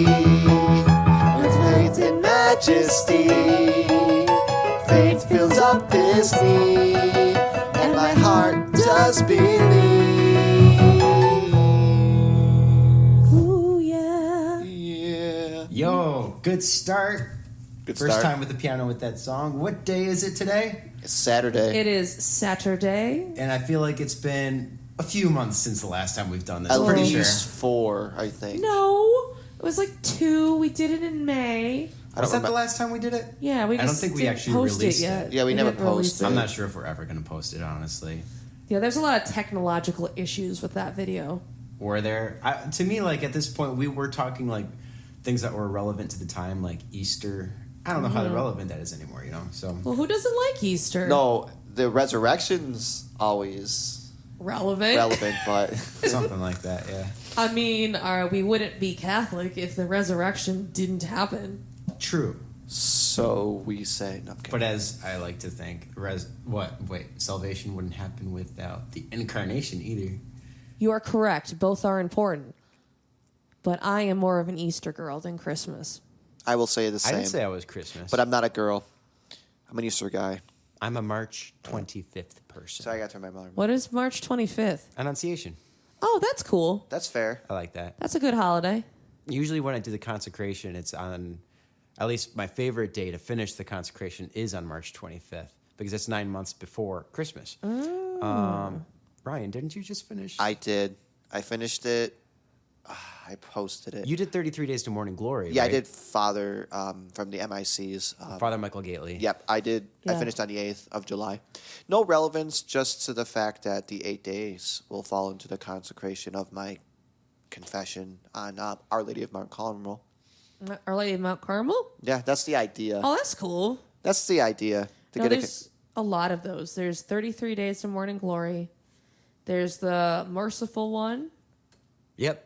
with faith and majesty. Faith fills up this need, and my heart does believe. Ooh, yeah. Yeah. Yo, good start. Good First start. time with the piano with that song. What day is it today? It's Saturday. It is Saturday. And I feel like it's been a few months since the last time we've done this. At Pretty least sure. 4, I think. No, it was like 2. We did it in May. I Was don't that the remember. last time we did it? Yeah, we I don't just think we didn't actually post released it yet. it. Yeah, we never didn't release post it. I'm not sure if we're ever going to post it, honestly. Yeah, there's a lot of technological issues with that video. Were there? To me, like, at this point, we were talking, like, things that were relevant to the time, like Easter. I don't know how relevant that is anymore, you know? So Well, who doesn't like Easter? No, the resurrection's always relevant, but something like that, yeah. I mean, we wouldn't be Catholic if the resurrection didn't happen. True. so we say. No, I'm kidding. But as I like to think, salvation wouldn't happen without the incarnation either. You are correct. Both are important. But I am more of an Easter girl than Christmas. I will say the I same. didn't say I was Christmas. But I'm not a girl. I'm an Easter guy. I'm a March 25th person. So I got to turn my mother. What is March 25th? Annunciation. Oh, that's cool. That's fair. I like that. That's a good holiday. Usually when I do the consecration, it's on, at least my favorite day to finish the consecration is on March 25th because it's 9 months before Christmas. Ryan, didn't you just finish? I did. I finished it. I posted it. You did 33 Days to Morning Glory, Yeah, right? I did Father from the MICs. Father Michael Gately. Yep, I did. Yeah. I finished on the 8th of July. No relevance, just to the fact that the 8 days will fall into the consecration of my confession on Our Lady of Mount Carmel. Our Lady of Mount Carmel? Yeah, that's the idea. Oh, that's cool. That's the idea. To No, get there's a lot of those. There's 33 Days to Morning Glory. There's the Merciful one. Yep.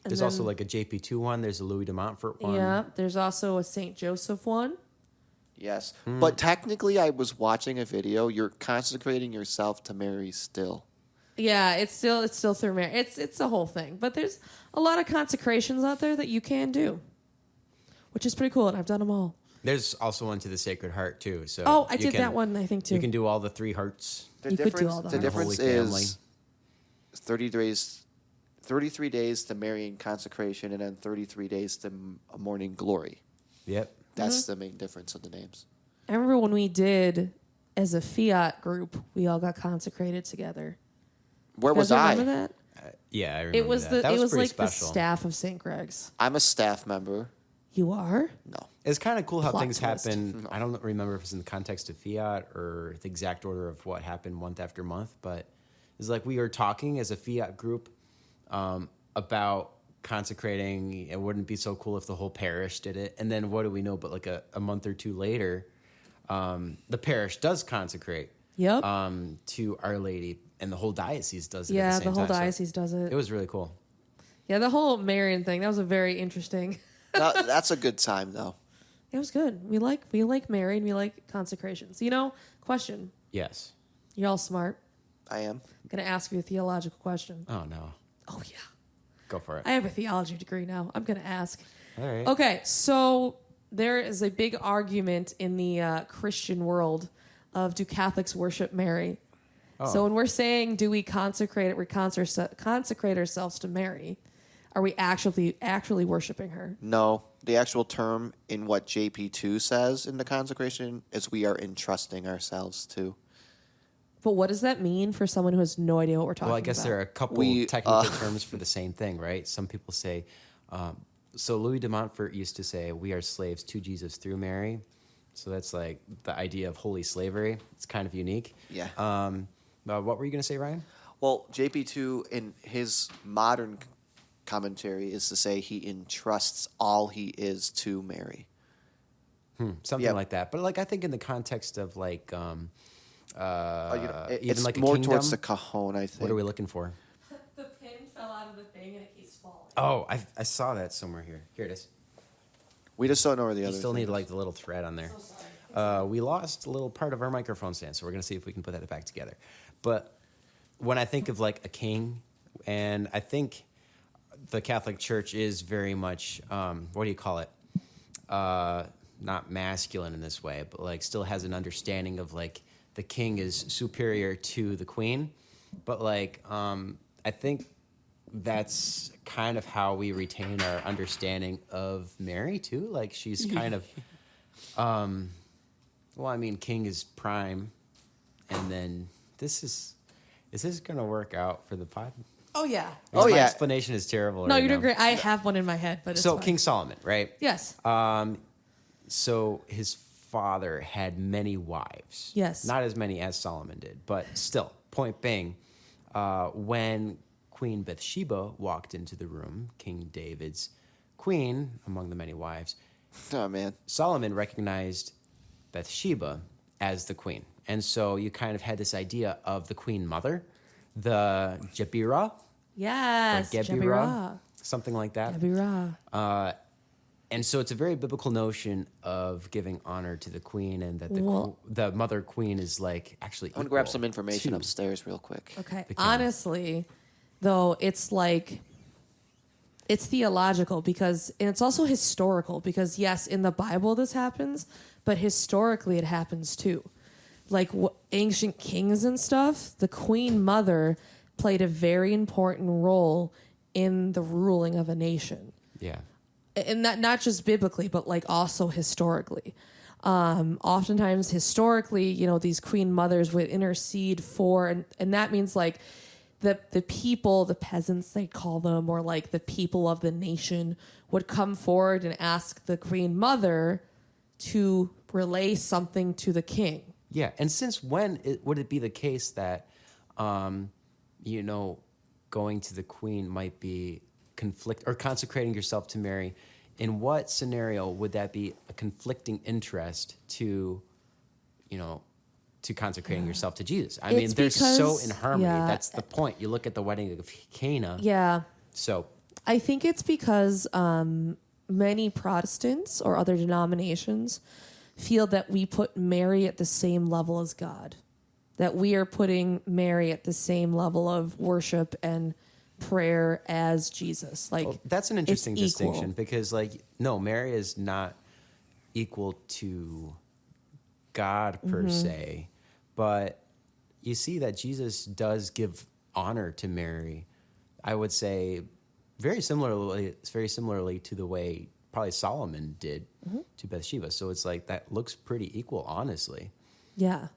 There's then- also like a JP2 one. There's a Louis de Montfort one. Yeah. There's also a St. Joseph one. Yes, but technically, I was watching a video. You're consecrating yourself to Mary still. Yeah, it's still through Mary. It's a whole thing. But there's a lot of consecrations out there that you can do, which is pretty cool, and I've done them all. There's also one to the Sacred Heart too. So Oh, I you did can- that one, I think, too. You can do all the 3 hearts. The You could do difference, all that. the And the difference Holy Family. is 33 days to Marian consecration, and then 33 days to morning glory. Yep. That's the main difference of the names. I remember when we did, as a Fiat group, we all got consecrated together. Where You was guys I? remember that? Yeah, I remember It was that. That it was pretty like the special. staff of St. Greg's. I'm a staff member. You are? No. It's kind of cool how Plot things twist. happen. I don't remember if it's in the context of Fiat or the exact order of what happened month after month, but it's like we were talking as a Fiat group about consecrating. It wouldn't be so cool if the whole parish did it. And then what do we know? But like a month or two later, the parish does consecrate Yep. to Our Lady, and the whole diocese does it. Yeah, at the same the whole time. So diocese does it. it was really cool. Yeah, the whole Marian thing, that was a very interesting. That's a good time, though. It was good. We like Mary and we like consecrations. You know, question. Yes. You're all smart. I am. I'm going to ask you a theological question. Oh no. Oh, yeah. Go for it. I have a theology degree now. I'm going to ask. All right. Okay, so there is a big argument in the Christian world of do Catholics worship Mary? So when we're saying do we consecrate ourselves to Mary, are we actually worshiping her? No. The actual term in what JP2 says in the consecration is we are entrusting ourselves to. But what does that mean for someone who has no idea what we're talking about? Well, I guess there are a couple We, technical terms for the same thing, right? Some people say, so Louis de Montfort used to say, we are slaves to Jesus through Mary. So that's like the idea of holy slavery. It's kind of unique. Yeah. What were you going to say, Ryan? Well, JP2 in his modern commentary is to say he entrusts all he is to Mary. Something Yep. like that. But like I think in the context of like even It's like a more kingdom, towards the cajon, I think. what are we looking for? The pin fell out of the thing and it keeps falling. Oh, I saw that somewhere here. Here it is. We just don't know where the You other still thing need is. like the little thread on there. So sorry. We lost a little part of our microphone stand, so we're going to see if we can put that back together. But when I think of like a king, and I think the Catholic Church is very much, what do you call it? Not masculine in this way, but like still has an understanding of like the king is superior to the queen. But like, I think that's kind of how we retain our understanding of Mary too. Like she's kind of, well, I mean, king is prime, and then is this going to work out for the pod? Oh yeah. Oh, My yeah. explanation is terrible. No, right you're doing now. great. I have one in my head, but it's So fine. King Solomon, right? Yes. So his father had many wives. Yes. Not as many as Solomon did, but still, point being, when Queen Bathsheba walked into the room, King David's queen, among the many wives, Oh man. Solomon recognized Bathsheba as the queen. And so you kind of had this idea of the queen mother, the Jebirah, Yes. or Gebirah, something like that. Gebirah. And so it's a very biblical notion of giving honor to the queen, and that Well- the mother queen is like actually. I'm gonna grab equal some information to- upstairs real quick. Okay. The king. Honestly, though, it's like it's theological because and it's also historical because yes, in the Bible this happens, but historically it happens too. Like ancient kings and stuff, the queen mother played a very important role in the ruling of a nation. Yeah. And that not just biblically, but like also historically. Oftentimes, historically, you know, these queen mothers would intercede for, and that means like the people, the peasants they call them, or like the people of the nation would come forward and ask the queen mother to relay something to the king. Yeah, and since when would it be the case that, going to the queen might be conflict or consecrating yourself to Mary? In what scenario would that be a conflicting interest to consecrating yourself to Jesus? I mean, It's they're so because- in harmony. yeah. That's the point. You look at the wedding of Cana. Yeah. So I think it's because many Protestants or other denominations feel that we put Mary at the same level as God, that we are putting Mary at the same level of worship and prayer as Jesus. Like that's an interesting it's equal. distinction because, like, no, Mary is not equal to God per se, but you see that Jesus does give honor to Mary. I would say very similarly to the way probably Solomon did to Bathsheba. So it's like that looks pretty equal, honestly. Yeah.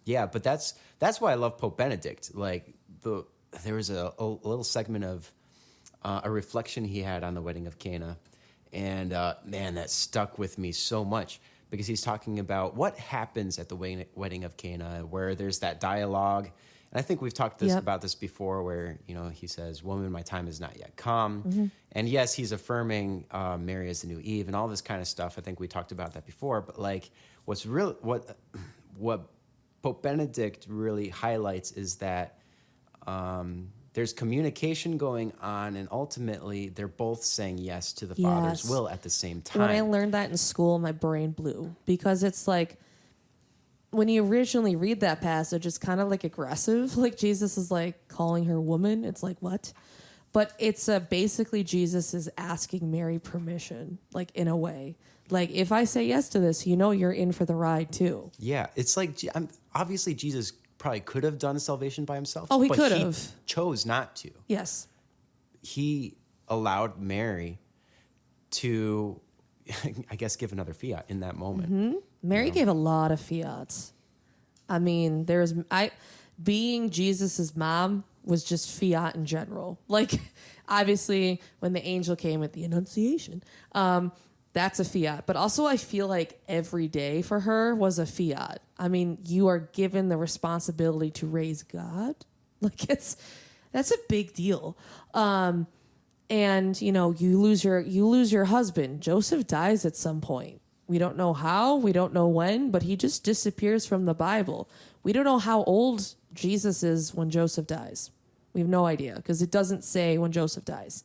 Yeah, but that's why I love Pope Benedict. Like there was a little segment of a reflection he had on the wedding of Cana, and man, that stuck with me so much because he's talking about what happens at the wedding of Cana, where there's that dialogue. And I think we've talked about this before, where he says, "Woman, my time has not yet come," and yes, he's affirming Mary as the new Eve and all this kind of stuff. I think we talked about that before, but like, what Pope Benedict really highlights is that there's communication going on, and ultimately they're both saying yes to the Father's Yes. will at the same time. When I learned that in school, my brain blew because it's like when you originally read that passage, it's kind of like aggressive. Like Jesus is like calling her woman. It's like, what? But it's basically Jesus is asking Mary permission, like in a way. Like if I say yes to this, you're in for the ride too. Yeah, it's like obviously Jesus probably could have done salvation by himself. Oh, he but could have. Chose not to. Yes. He allowed Mary to, I guess, give another fiat in that moment. Mary gave a lot of fiats. I mean, being Jesus's mom was just fiat in general. Like, obviously, when the angel came at the Annunciation, that's a fiat. But also, I feel like every day for her was a fiat. I mean, you are given the responsibility to raise God. Like, that's a big deal. And you lose your husband. Joseph dies at some point. We don't know how, we don't know when, but he just disappears from the Bible. We don't know how old Jesus is when Joseph dies. We have no idea because it doesn't say when Joseph dies.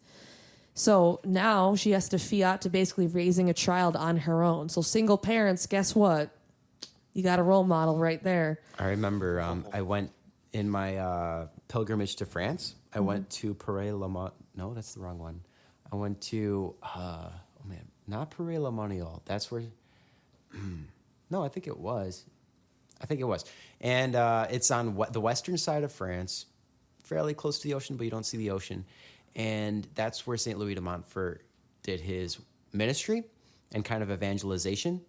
So now she has to fiat to basically raising a child on her own. So single parents, guess what? You got a role model right there. I remember I went in my pilgrimage to France. I went to No, that's the wrong one. I went to, not Parela Monial. That's where, no, I think it was. And it's on the western side of France, fairly close to the ocean, but you don't see the ocean. And that's where St. Louis de Montfort did his ministry and kind of evangelization.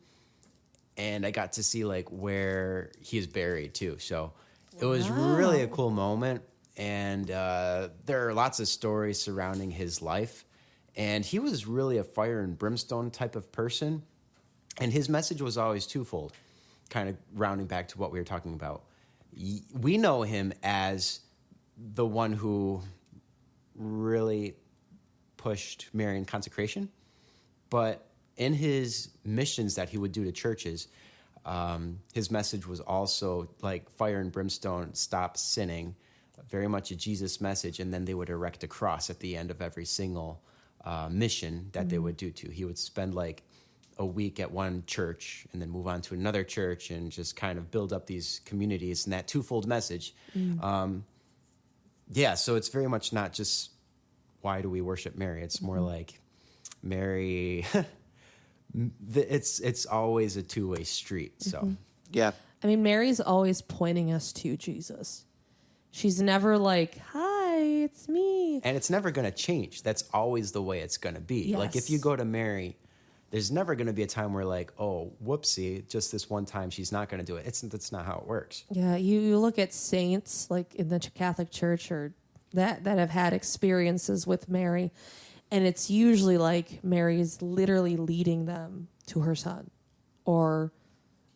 And I got to see like where he is buried too. So it was really a cool moment. And there are lots of stories surrounding his life. And he was really a fire and brimstone type of person. And his message was always twofold, kind of rounding back to what we were talking about. We know him as the one who really pushed Marian consecration. But in his missions that he would do to churches, his message was also like fire and brimstone, stop sinning, very much a Jesus message. And then they would erect a cross at the end of every single mission that they would do to. He would spend like a week at one church and then move on to another church and just kind of build up these communities and that twofold message. So it's very much not just why do we worship Mary? It's more like Mary. It's always a two-way street. So Yeah. I mean, Mary's always pointing us to Jesus. She's never like, hi, it's me. And it's never going to change. That's always the way it's going to be. Yes. Like if you go to Mary, there's never going to be a time where like, oh, whoopsie, just this one time she's not going to do it. That's not how it works. Yeah, you look at saints like in the Catholic Church or that have had experiences with Mary, and it's usually like Mary is literally leading them to her son or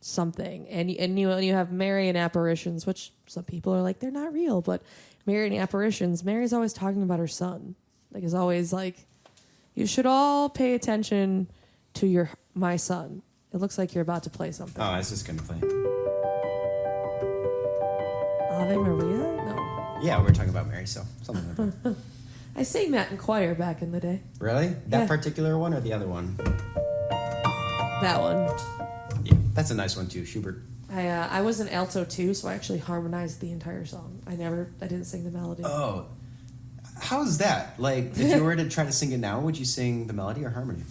something. And you have Marian apparitions, which some people are like, they're not real, but Marian apparitions, Mary's always talking about her son. Like, is always like, you should all pay attention to my son. It looks like you're about to play something. Oh, I was just going to play. Ave Maria? No. Yeah, we're talking about Mary, so something like that. I sang that in choir back in the day. Really? That Yeah. particular one or the other one? That one. Yeah, that's a nice one too, Schubert. I was an alto too, so I actually harmonized the entire song. I didn't sing the melody. Oh, how's that? Like, if you were to try to sing it now, would you sing the melody or harmony?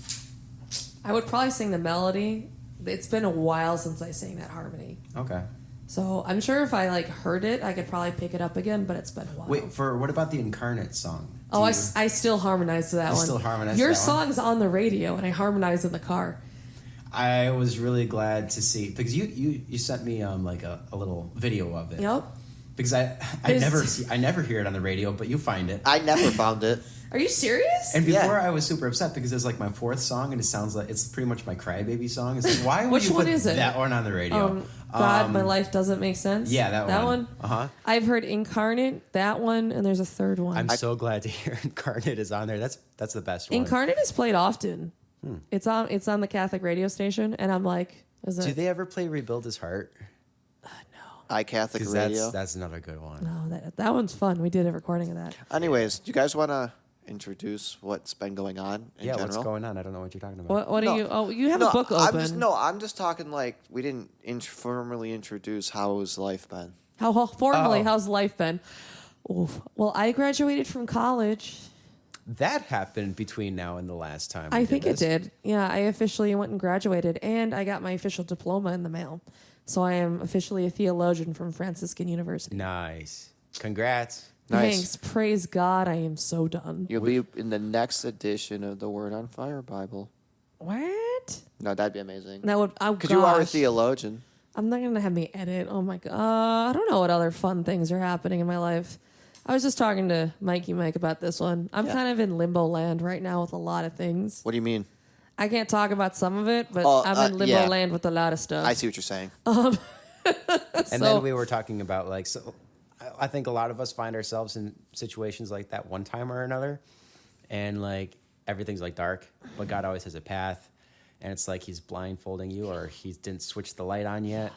I would probably sing the melody. It's been a while since I sang that harmony. Okay. So I'm sure if I like heard it, I could probably pick it up again, but it's been a while. Wait, what about the Incarnate song? I still harmonized to that one. Still harmonized Your that one? song's on the radio, and I harmonized in the car. I was really glad to see, because you sent me like a little video of it. Yep. Because I never hear it on the radio, but you find it. I never found it. Are you serious? And before Yeah. I was super upset because it's like my fourth song and it sounds like it's pretty much my crybaby song. It's like, why would Which you one put is it? that one on the radio? God, my life doesn't make sense. Yeah, that one. Uh-huh. I've heard Incarnate, that one, and there's a third one. I'm so glad to hear Incarnate is on there. That's the best one. Incarnate is played often. It's on the Catholic radio station, and I'm like, Do they ever play Rebuild His Heart? iCatholic Because Radio. that's another good one. no, that one's fun. We did a recording of that. Anyways, do you guys want to introduce what's been going on in general? What's going on? I don't know what you're talking about. What No. are you? Oh, you have a book open. I'm just talking like we didn't formally introduce how's life been. How's life been? Oof. Well, I graduated from college. That happened between now and the last time. I think it this. did. Yeah, I officially went and graduated, and I got my official diploma in the mail. So I am officially a theologian from Franciscan University. Nice. Congrats. Nice. Thanks. Praise God, I am so done. You'll be in the next edition of the Word on Fire Bible. What? No, that'd be amazing. That would. Oh, Because you are a gosh. theologian. I'm not gonna have me edit. Oh my God. I don't know what other fun things are happening in my life. I was just talking to Mikey Mike about this one. I'm Yeah. kind of in limbo land right now with a lot of things. What do you mean? I can't talk about some of it, but Oh, I'm in limbo yeah. land with a lot of stuff. I see what you're saying. And So- then we were talking about like, so I think a lot of us find ourselves in situations like that one time or another. And like everything's like dark, but God always has a path. And it's like he's blindfolding you or he didn't switch the light on yet.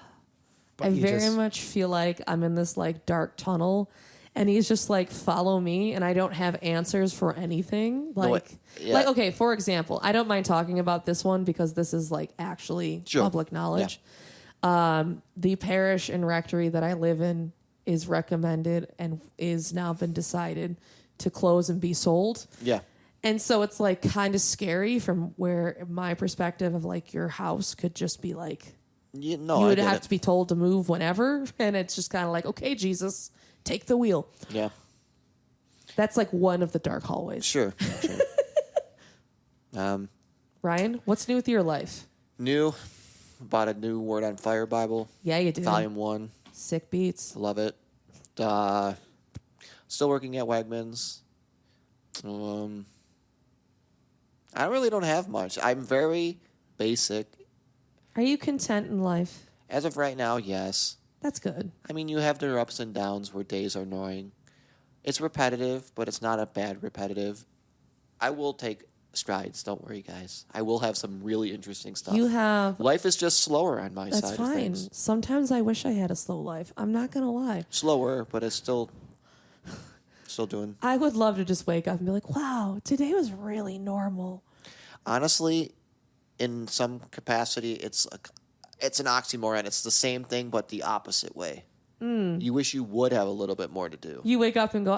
But I you very just- much feel like I'm in this like dark tunnel, and he's just like, follow me, and I don't have answers for anything. Like, yeah. like okay, for example, I don't mind talking about this one because this is like actually Sure. public knowledge. The parish and rectory that I live in is recommended and is now been decided to close and be sold. Yeah. And so it's like kind of scary from where my perspective of like your house could just be like, You, no, you I would get have it. to be told to move whenever. And it's just kind of like, okay, Jesus, take the wheel. Yeah. That's like one of the dark hallways. Sure. Ryan, what's new with your life? New. Bought a new Word on Fire Bible. Yeah, you did. Volume 1. Sick beats. Love it. Still working at Wegmans. I really don't have much. I'm very basic. Are you content in life? As of right now, yes. That's good. I mean, you have their ups and downs where days are annoying. It's repetitive, but it's not a bad repetitive. I will take strides. Don't worry, guys. I will have some really interesting stuff. You have. Life is just slower on my That's side of fine. things. Sometimes I wish I had a slow life. I'm not going to lie. Slower, but it's still doing. I would love to just wake up and be like, wow, today was really normal. Honestly, in some capacity, it's an oxymoron. It's the same thing, but the opposite way. You wish you would have a little bit more to do. You wake up and go,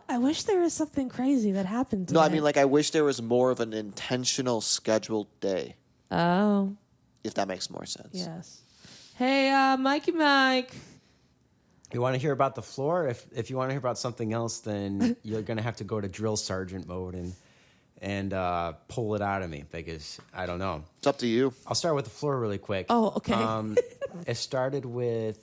I wish there was something crazy that happened today. No, I mean, like, I wish there was more of an intentional scheduled day, Oh, if that makes more sense. yes. Hey, Mikey Mike. You want to hear about the floor? If you want to hear about something else, then you're going to have to go to drill sergeant mode and pull it out of me because I don't know. It's up to you. I'll start with the floor really quick. Oh, okay. It started with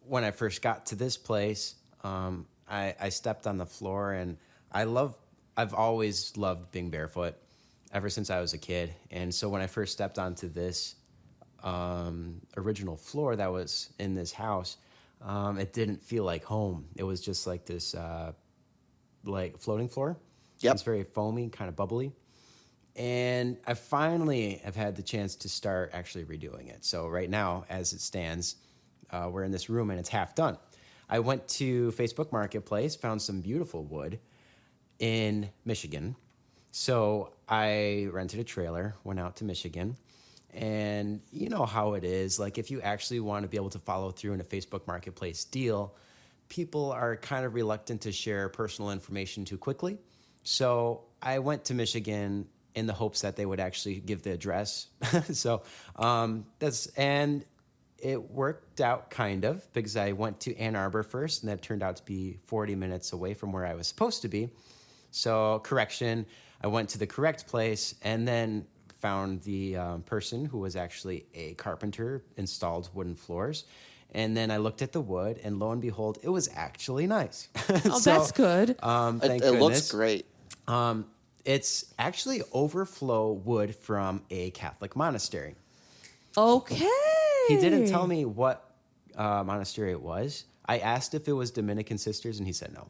when I first got to this place. I stepped on the floor, and I've always loved being barefoot ever since I was a kid. And so when I first stepped onto this original floor that was in this house, it didn't feel like home. It was just like this like floating floor. Yep. It's very foamy, kind of bubbly. And I finally have had the chance to start actually redoing it. So right now, as it stands, we're in this room and it's half done. I went to Facebook Marketplace, found some beautiful wood in Michigan. So I rented a trailer, went out to Michigan. And you know how it is. Like if you actually want to be able to follow through in a Facebook Marketplace deal, people are kind of reluctant to share personal information too quickly. So I went to Michigan in the hopes that they would actually give the address. And it worked out kind of because I went to Ann Arbor first, and that turned out to be 40 minutes away from where I was supposed to be. So correction, I went to the correct place and then found the person who was actually a carpenter, installed wooden floors. And then I looked at the wood, and lo and behold, it was actually nice. Oh, that's good. Thank It goodness. looks great. It's actually overflow wood from a Catholic monastery. Okay. He didn't tell me what monastery it was. I asked if it was Dominican sisters, and he said no.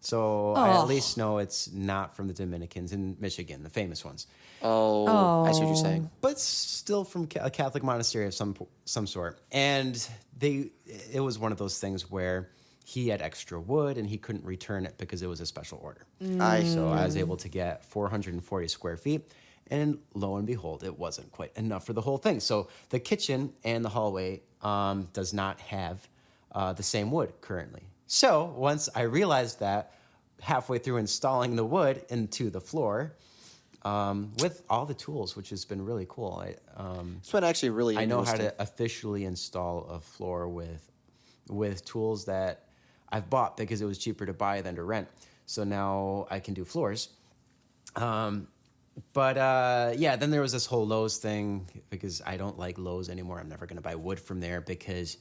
So I at least know it's not from the Dominicans in Michigan, the famous ones. Oh, I see what you're saying. But still from a Catholic monastery of some sort. And it was one of those things where he had extra wood and he couldn't return it because it was a special order. So I was able to get 440 square feet. And lo and behold, it wasn't quite enough for the whole thing. So the kitchen and the hallway does not have the same wood currently. So once I realized that, halfway through installing the wood into the floor with all the tools, which has been really cool. It's been actually really I know how interesting. to officially install a floor with tools that I've bought because it was cheaper to buy than to rent. So now I can do floors. Then there was this whole Lowe's thing because I don't like Lowe's anymore. I'm never going to buy wood from there because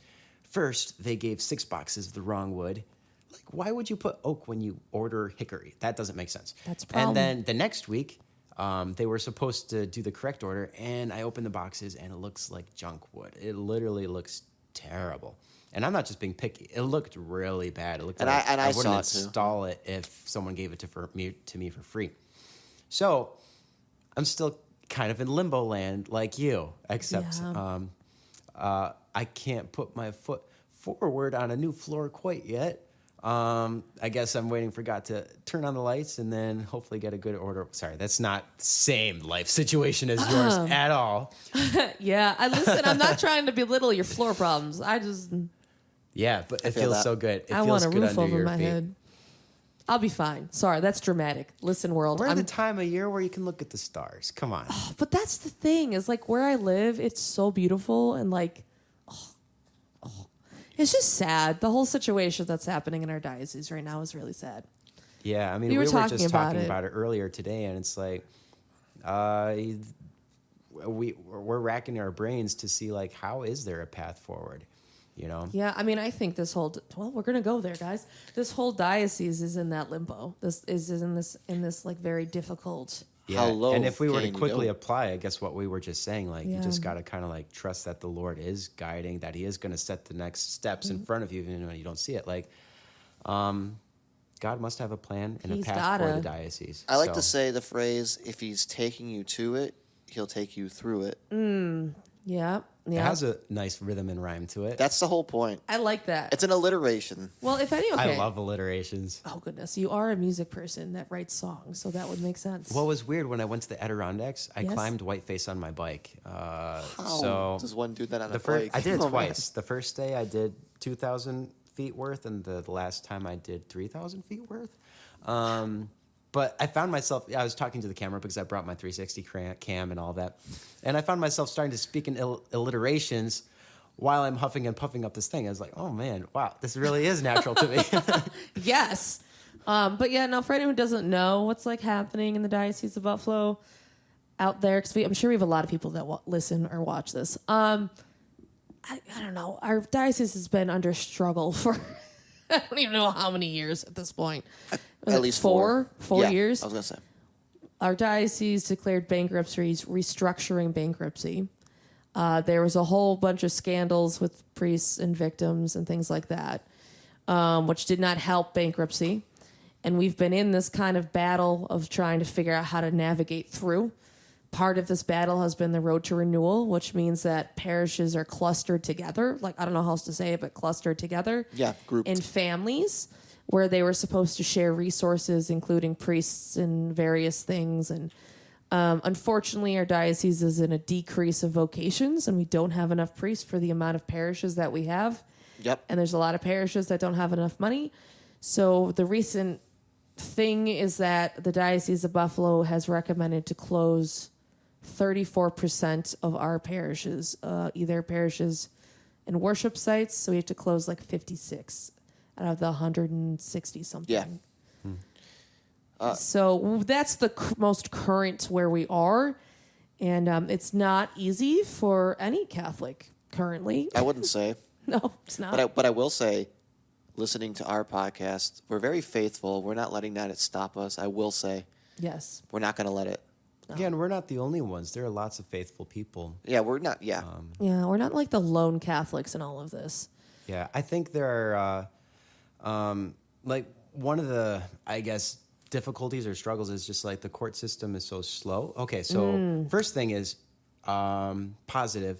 first they gave 6 boxes of the wrong wood. Like, why would you put oak when you order hickory? That doesn't make sense. That's a problem. And then the next week, they were supposed to do the correct order, and I opened the boxes, and it looks like junk wood. It literally looks terrible. And I'm not just being picky. It looked really bad. It looked And like I I saw wouldn't it too. install it if someone gave it to me for free. So I'm still kind of in limbo land like you, except I can't put my foot forward on a new floor quite yet. I guess I'm waiting for God to turn on the lights and then hopefully get a good order. Sorry, that's not the same life situation as yours at all. Yeah, I'm not trying to belittle your floor problems. Yeah, but it feel feels that. so good. It I feels want a good roof under over your my feet. head. I'll be fine. Sorry, that's dramatic. Listen, world. We're in the time of year where you can look at the stars. Come on. But that's the thing is like where I live, it's so beautiful and like, it's just sad. The whole situation that's happening in our diocese right now is really sad. Yeah, I mean, We were just talking talking about about it earlier today, and it's like, we're racking our brains to see like how is there a path forward, you know? Yeah, I mean, I think this whole we're gonna go there, guys. This whole diocese is in that limbo. This is in this like very difficult. Yeah, How low and if we were to can you quickly go? apply, I guess what we were just saying, like you Yeah. just got to kind of like trust that the Lord is guiding, that He is going to set the next steps Mm-hmm. in front of you, even when you don't see it. Like, God must have a plan and He's a path for gotta. the diocese. I like to So, say the phrase, if he's taking you to it, he'll take you through it. Yeah, it yeah. has a nice rhythm and rhyme to it. That's the whole point. I like that. It's an alliteration. Well, if any, okay. I love alliterations. Oh goodness, you are a music person that writes songs, so that would make sense. What was weird when I went to the Adirondacks, I Yes? climbed Whiteface on my bike. How So does one do that on the a first, bike? I did it Oh, man. twice. The first day I did 2,000 feet worth, and the last time I did 3,000 feet worth. But I found myself, I was talking to the camera because I brought my 360 cam and all that. And I found myself starting to speak in alliterations while I'm huffing and puffing up this thing. I was like, oh man, wow, this really is natural to me. Yes. But yeah, no, for anyone who doesn't know what's like happening in the Diocese of Buffalo out there, because I'm sure we have a lot of people that listen or watch this. I don't know. Our diocese has been under struggle for I don't even know how many years at this point. At least four Yeah, years. I was going to say. Our diocese declared bankruptcy, restructuring bankruptcy. There was a whole bunch of scandals with priests and victims and things like that, which did not help bankruptcy. And we've been in this kind of battle of trying to figure out how to navigate through. Part of this battle has been the road to renewal, which means that parishes are clustered together. Like, I don't know how else to say it, but clustered together. Yeah, grouped. In families where they were supposed to share resources, including priests and various things. And unfortunately, our diocese is in a decrease of vocations, and we don't have enough priests for the amount of parishes that we have. Yep. And there's a lot of parishes that don't have enough money. So the recent thing is that the Diocese of Buffalo has recommended to close 34% of our parishes, either parishes and worship sites. So we have to close like 56 out of the 160 something. Yeah. So that's the most current where we are. And it's not easy for any Catholic currently. I wouldn't say. No, it's not. But I will say, listening to our podcast, we're very faithful. We're not letting that stop us. I will say, Yes. we're not going to let it. Yeah, and we're not the only ones. There are lots of faithful people. Yeah, we're not. Yeah. Yeah, we're not like the lone Catholics in all of this. Yeah, I think there are, like, one of the, I guess, difficulties or struggles is just like the court system is so slow. Okay, so first thing is positive.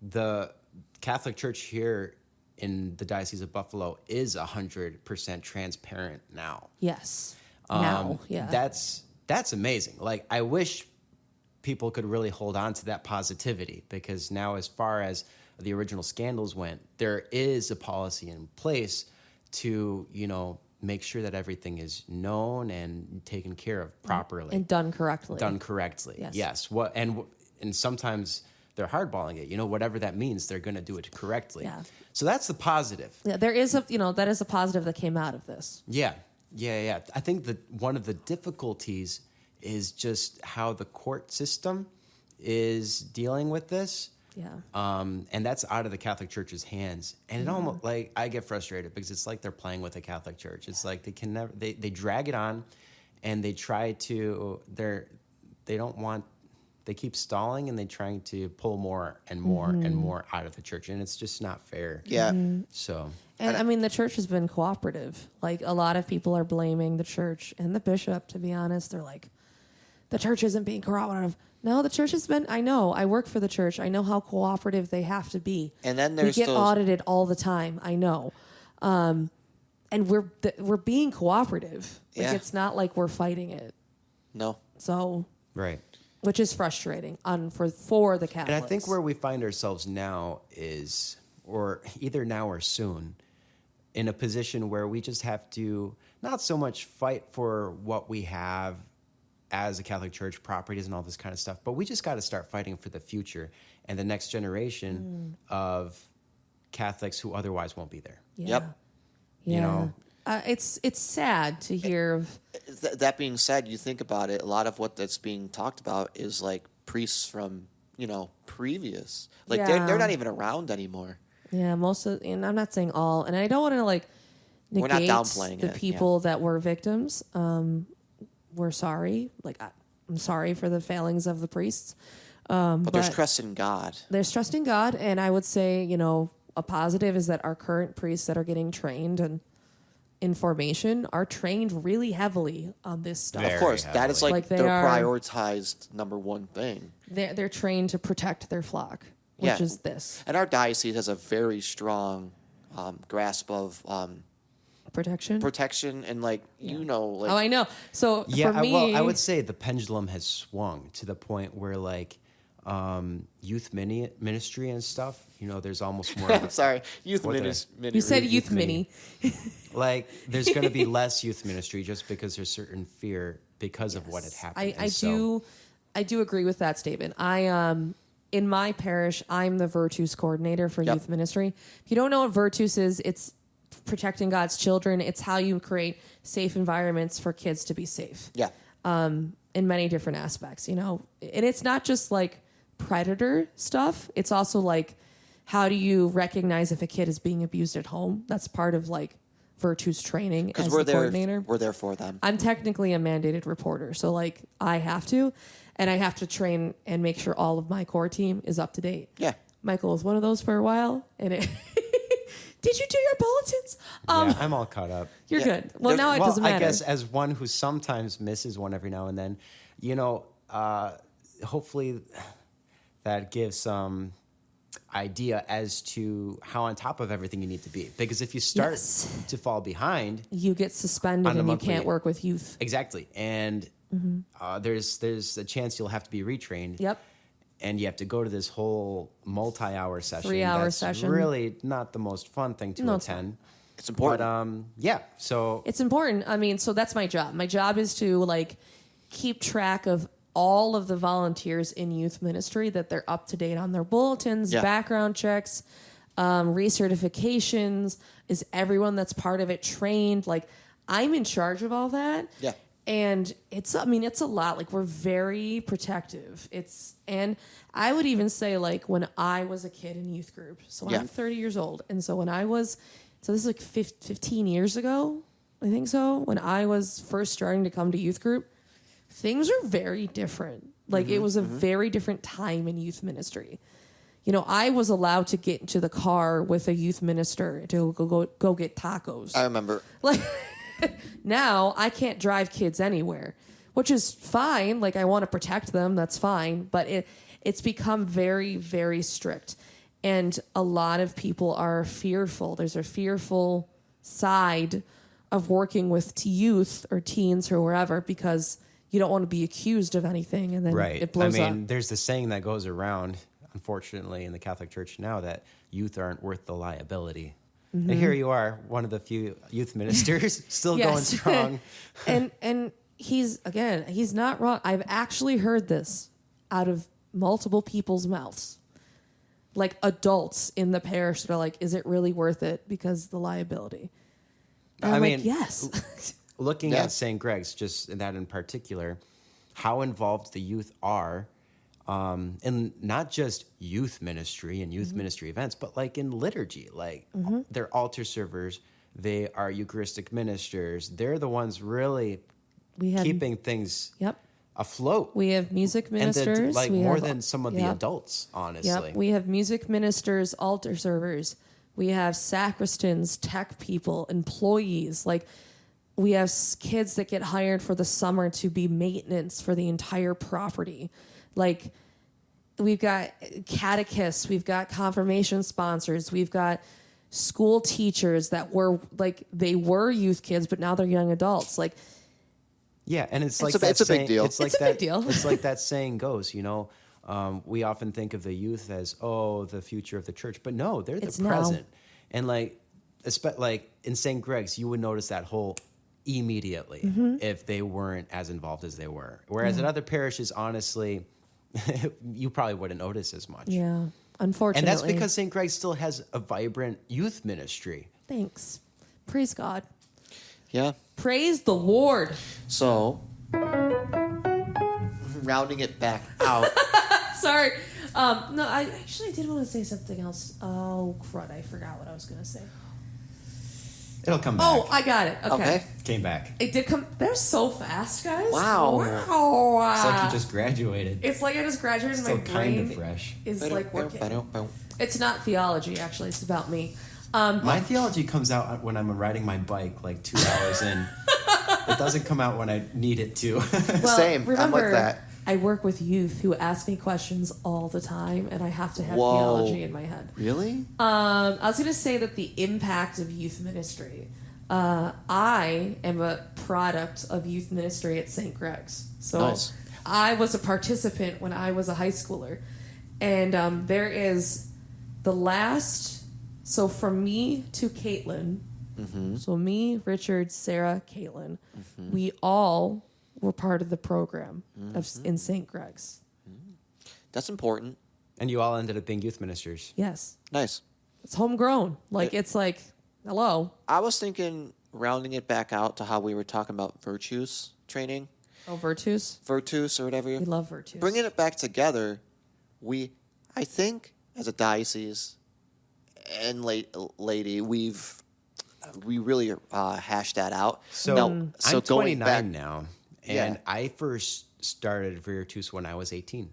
The Catholic Church here in the Diocese of Buffalo is 100% transparent now. Yes. Now, yeah. That's amazing. Like, I wish people could really hold on to that positivity, because now, as far as the original scandals went, there is a policy in place to, make sure that everything is known and taken care of properly. And done correctly. Done correctly. Yes. And sometimes they're hardballing it. Whatever that means, they're going to do it correctly. Yeah. So that's the positive. Yeah, there is that is a positive that came out of this. Yeah. I think that one of the difficulties is just how the court system is dealing with this. Yeah. And that's out of the Catholic Church's hands. And it almost, like, I get frustrated because it's like they're playing with the Catholic Church. It's like they can never, they drag it on, and they try to, they keep stalling, and they're trying to pull more and more and more out of the church. And it's just not fair. Yeah. So. And I mean, the church has been cooperative. Like, a lot of people are blaming the church and the bishop, to be honest. They're like, the church isn't being cooperative. No, the church has been, I know, I work for the church. I know how cooperative they have to be. And then we there's get those- audited all the time. I know. And we're being cooperative. Like, Yeah. it's not like we're fighting it. No. So, Right. which is frustrating for the Catholics. And I think where we find ourselves now is, or either now or soon, in a position where we just have to not so much fight for what we have as a Catholic Church, properties and all this kind of stuff, but we just got to start fighting for the future and the next generation of Catholics who otherwise won't be there. Yeah. Yep. Yeah. You know? It's sad to hear of. That being said, you think about it, a lot of what that's being talked about is like priests from, previous. Like Yeah. they're not even around anymore. Yeah, most of, and I'm not saying all, and I don't want to like We're not negate downplaying the it, people that were victims. We're sorry. Like I'm sorry for the failings of the priests. But there's trust in God. There's trust in God, and I would say, a positive is that our current priests that are getting trained and in formation are trained really heavily on this stuff. Very Of course, that is heavily. Like they their are- prioritized number one thing. They're trained to protect their flock, which Yeah. is this And our diocese has a very strong grasp of protection. protection and Oh, I know. So Yeah, for me, well, I would say the pendulum has swung to the point where youth ministry and stuff, there's almost more of a, sorry, youth What did I- ministry. you said youth youth mini. like there's going to be less youth ministry just because there's certain fear because of what had happened. I do agree with that statement. In my parish, I'm the Virtus coordinator for Yep. youth ministry. If you don't know what Virtus is, it's protecting God's children. It's how you create safe environments for kids to be safe Yeah. in many different aspects, and it's not just like predator stuff. It's also like, how do you recognize if a kid is being abused at home? That's part of like Virtus training Because as we're the there. coordinator. We're there for them. I'm technically a mandated reporter, so like I have to, and I have to train and make sure all of my core team is up to date. Yeah. Michael was one of those for a while, and it. Did you do your bulletins? Yeah, I'm all caught up. You're Yeah. good. Well, now it doesn't matter. I guess as one who sometimes misses one every now and then, hopefully that gives some idea as to how on top of everything you need to be. Because if you start Yes. to fall behind, You get suspended On a and you monthly- can't work with youth. exactly, and there's a chance you'll have to be retrained. Yep. And you have to go to this whole multi-hour session. 3-hour that's session. Really not the most fun thing to No, it's attend. It's important. But yeah, so It's important. I mean, so that's my job. My job is to like keep track of all of the volunteers in youth ministry, that they're up to date on their bulletins, Yeah. background checks, recertifications. Is everyone that's part of it trained? Like, I'm in charge of all that. Yeah. And it's a lot. Like, we're very protective. And I would even say, like, when I was a kid in youth group, so Yeah. I'm 30 years old. And so so this is like 15 years ago, I think so, when I was first starting to come to youth group, things were very different. Like, it was a very different time in youth ministry. I was allowed to get into the car with a youth minister to go get tacos. I remember. Like, now I can't drive kids anywhere, which is fine. Like, I want to protect them. That's fine. But it's become very, very strict. And a lot of people are fearful. There's a fearful side of working with youth or teens or wherever, because you don't want to be accused of anything, and then right. it blows up. There's this saying that goes around, unfortunately, in the Catholic Church now, that youth aren't worth the liability. And here you are, one of the few youth ministers, still going Yes. strong. and he's not wrong. I've actually heard this out of multiple people's mouths. Like, adults in the parish that are like, is it really worth it because of the liability? And I'm like, yes. Looking Yeah. at St. Greg's, just that in particular, how involved the youth are in not just youth ministry and youth ministry events, but like in liturgy. Like, they're altar servers, they are Eucharistic ministers. They're the ones really We had keeping things Yep. afloat. We have music and ministers. like we more have- than some of the yep. adults, honestly. Yep. We have music ministers, altar servers. We have sacristans, tech people, employees. Like, we have kids that get hired for the summer to be maintenance for the entire property. Like, we've got catechists, we've got confirmation sponsors, we've got school teachers that were like, they were youth kids, but now they're young adults. Like, Yeah, and it's like a- that it's a big saying- deal. It's like It's a that, big deal. It's like that saying goes, we often think of the youth as, the future of the church, but no, they're the It's now. present. And like, like in St. Greg's, you would notice that hole immediately if they weren't as involved as they were. Whereas at other parishes, honestly, you probably wouldn't notice as much. Yeah, unfortunately. And that's because St. Greg's still has a vibrant youth ministry. Thanks. Praise God. Yeah. Praise the Lord. So, rounding it back out. Sorry. No, I actually did want to say something else. Oh, crud. I forgot what I was going to say. It'll come back. Oh, I got it. Okay. Came back. It did come. They're so fast, guys. Wow. Wow. It's like you just graduated. It's like I just graduated and my Still kind brain of fresh. is like working. It's not theology, actually. It's about me. My theology comes out when I'm riding my bike like 2 hours in. It doesn't come out when I need it to. Well, Same. Remember, I'm like that. I work with youth who ask me questions all the time, and I have to have Whoa. theology in my head. Really? I was going to say that the impact of youth ministry. I am a product of youth ministry at St. Greg's. So Nice. I was a participant when I was a high schooler. And there is the last, so from me to Caitlin, so me, Richard, Sarah, Caitlin, we all were part of the program in St. Greg's. That's important. And you all ended up being youth ministers. Yes. Nice. It's homegrown. Like, it's like, hello. I was thinking rounding it back out to how we were talking about virtues training. Oh, Virtus? Virtus or whatever. We love Virtus. Bringing it back together, I think, as a diocese and lady, we really hashed that out. So Now, I'm going 29 back, now, and Yeah. I first started Virtus when I was 18.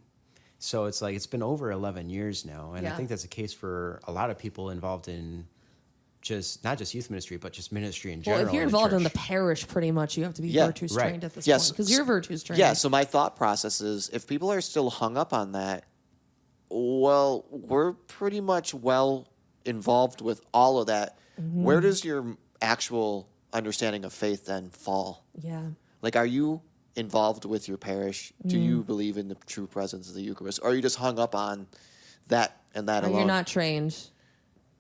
So it's like it's been over 11 years now, and I Yeah. think that's the case for a lot of people involved in not just youth ministry, but just ministry in general. Well, if you're in involved in the church. parish, pretty much, you have to be Yeah, Virtus right. trained at this Yes. point. Because you're Virtus trained. Yeah, so my thought process is if people are still hung up on that, well, we're pretty much well involved with all of that. Where does your actual understanding of faith then fall? Yeah. Like, are you involved with your parish? Do you believe in the true presence of the Eucharist? Or are you just hung up on that and that Or alone? you're not trained.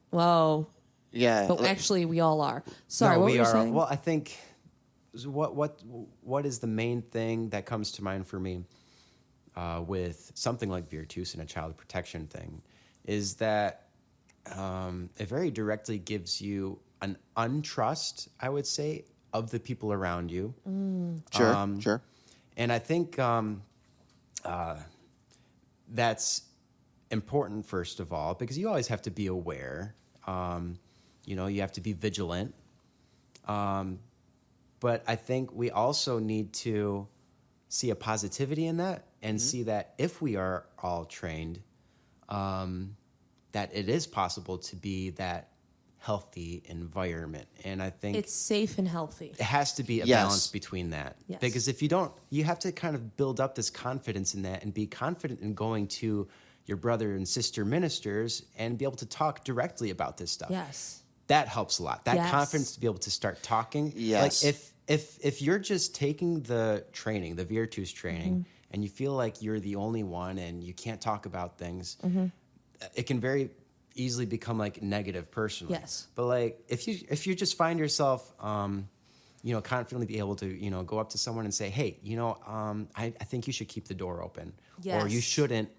Whoa. Yeah. But actually, we all are. Sorry, No, what we were you are. saying? Well, I think what is the main thing that comes to mind for me with something like Virtus and a child protection thing is that it very directly gives you an untrust, I would say, of the people around you. Sure, sure. And I think that's important, first of all, because you always have to be aware. You have to be vigilant. But I think we also need to see a positivity in that and see that if we are all trained, that it is possible to be that healthy environment. And I think it's safe and healthy. it has to be a Yes. balance between that. Yes. Because if you don't, you have to kind of build up this confidence in that and be confident in going to your brother and sister ministers and be able to talk directly about this stuff. Yes. That helps a lot. That Yes. confidence to be able to start talking. Yes. Like if you're just taking the training, the Virtus training, and you feel like you're the only one and you can't talk about things, it can very easily become like negative personally. Yes. But like if you just find yourself confidently be able to, go up to someone and say, hey, I think you should keep the door open. Yes. Or you shouldn't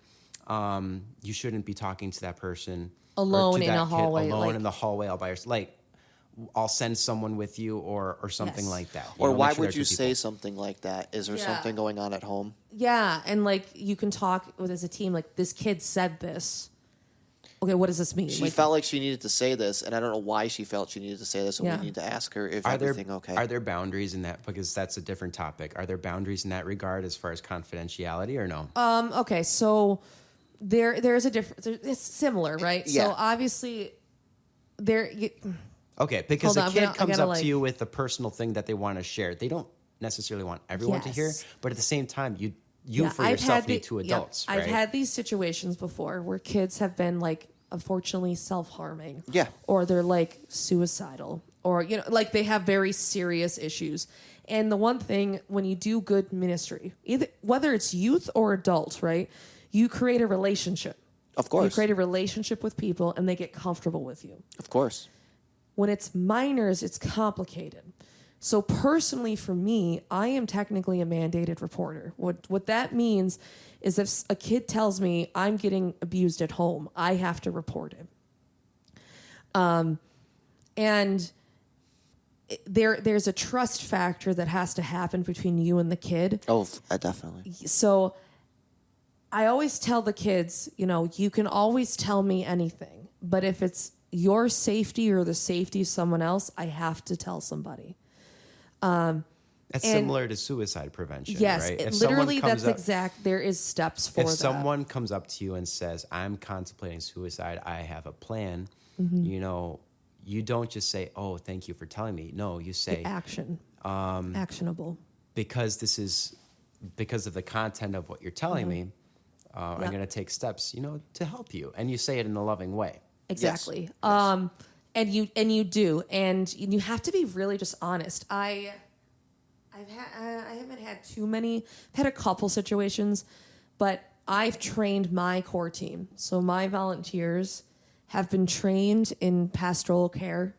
be talking to that person or Alone to in that a kid hallway, alone like- in the hallway all by yourself. Like I'll send someone with you or something Yes. like that. Or Make why sure would there's you two say people. something like that? Is there Yeah. something going on at home? Yeah, and like you can talk with as a team. Like this kid said this. Okay, what does this mean? She Like, felt like she needed to say this, and I don't know why she felt she needed to say this, and Yeah. we need to ask her if Are there everything okay. Are there boundaries in that? Because that's a different topic. Are there boundaries in that regard as far as confidentiality or no? Okay, so there's a difference. It's similar, right? Yeah. So obviously, Okay, because Hold a on, kid I comes gotta, up like- to you with a personal thing that they want to share. They don't necessarily want everyone to hear, Yes. but at the same time, you Yeah, for I've yourself had need two adults, right? I've had these situations before where kids have been like, unfortunately, self-harming. Yeah. Or they're like suicidal, or like they have very serious issues. And the one thing when you do good ministry, whether it's youth or adult, right? You create a relationship. Of You course. create a relationship with people, and they get comfortable with you. Of course. When it's minors, it's complicated. So personally for me, I am technically a mandated reporter. What that means is if a kid tells me I'm getting abused at home, I have to report it. And there's a trust factor that has to happen between you and the kid. Oh, definitely. So I always tell the kids, you can always tell me anything, but if it's your safety or the safety of someone else, I have to tell somebody. That's similar to suicide prevention, yes, right? literally that's exact. There is steps for that. If someone comes up to you and says, I'm contemplating suicide, I have a plan, you don't just say, oh, thank you for telling me. No, you say action. Actionable. Because of the content of what you're telling me, I'm going to take steps, to help you. And you say it in a loving way. Exactly. Yes. And you do, and you have to be really just honest. I haven't had too many. I've had a couple situations, but I've trained my core team. So my volunteers have been trained in pastoral care,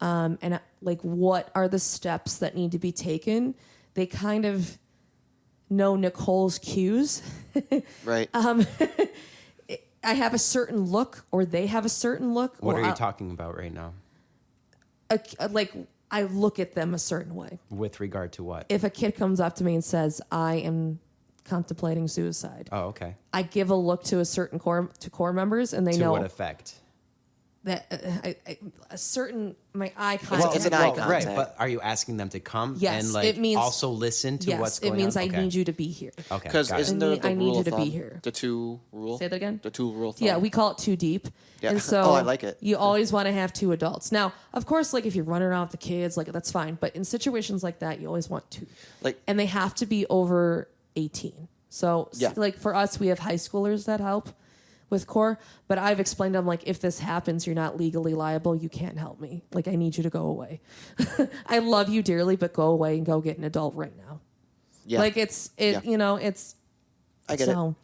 and like what are the steps that need to be taken. They kind of know Nicole's cues. Right. I have a certain look, or they have a certain look. What are you talking about right now? Like I look at them a certain way. With regard to what? If a kid comes up to me and says, I am contemplating suicide. Oh, okay. I give a look to a certain core members, and they know. To what effect? That my eye contact. It's an eye contact. Right, but are you asking them to come Yes, and it means, also listen to what's going on? It means on? I Okay. need you to be here. Okay, Because got it. isn't there the I need rule you of to be thumb? here. The 2 rule? Say that again? The 2 rule of thumb? Yeah, we call it too deep. Yeah. And so Oh, I like it. You always want to have 2 adults. Now, of course, like if you're running around with the kids, like that's fine. But in situations like that, you always want 2. And they have to be over 18. So like for us, we have high schoolers that help with core, but I've explained to them, like, if this happens, you're not legally liable. You can't help me. Like, I need you to go away. I love you dearly, but go away and go get an adult right now. Yeah. Like it's I get it.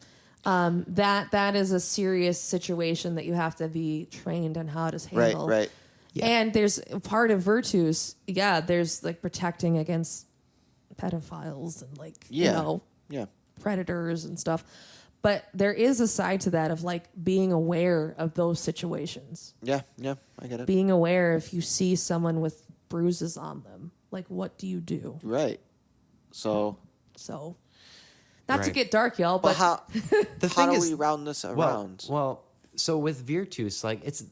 That is a serious situation that you have to be trained on how to handle. Right. Yeah. And there's part of virtues. Yeah. There's like protecting against pedophiles and predators and stuff. But there is a side to that of like being aware of those situations. Yeah, I get it. Being aware if you see someone with bruises on them, like what do you do? Right. So not to Right. get dark, y'all, but how thing do is- we round this around? Well, so with Virtus, like it's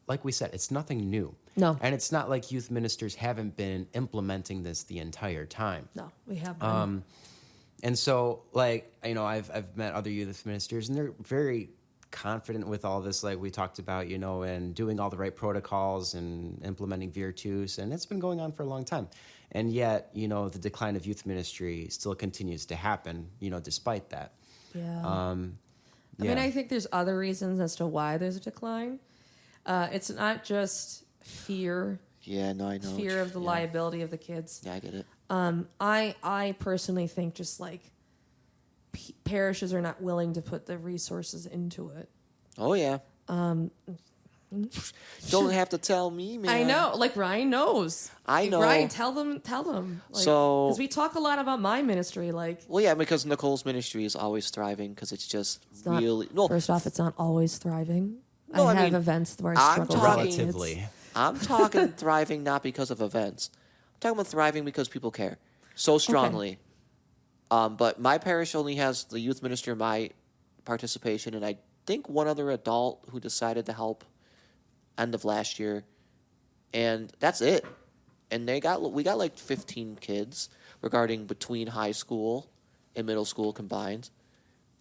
like we said, it's nothing new. No. And it's not like youth ministers haven't been implementing this the entire time. no, we have And so, like, I've met other youth ministers, and they're very confident with all this, like we talked about, and doing all the right protocols and implementing Virtus, and it's been going on for a long time. And yet, the decline of youth ministry still continues to happen, despite that. Yeah. Yeah. I mean, I think there's other reasons as to why there's a decline. It's not just fear Yeah, no, I know. fear of the liability of the kids. Yeah, I get it. I personally think just like parishes are not willing to put the resources into it. Oh yeah. Don't have to tell me, man. I know, like Ryan knows. I Like, know. Ryan, tell them. Like, So- because we talk a lot about my ministry, like Well, yeah, because Nicole's ministry is always thriving because it's just it's not, really no. First off, it's not always thriving. No, I I have mean, events where I'm I struggle with talking- kids. Relatively. I'm talking thriving not because of events. I'm talking about thriving because people care so strongly. But my parish only has the youth minister, my participation, and I think one other adult who decided to help end of last year, and that's it. And we got like 15 kids regarding between high school and middle school combined.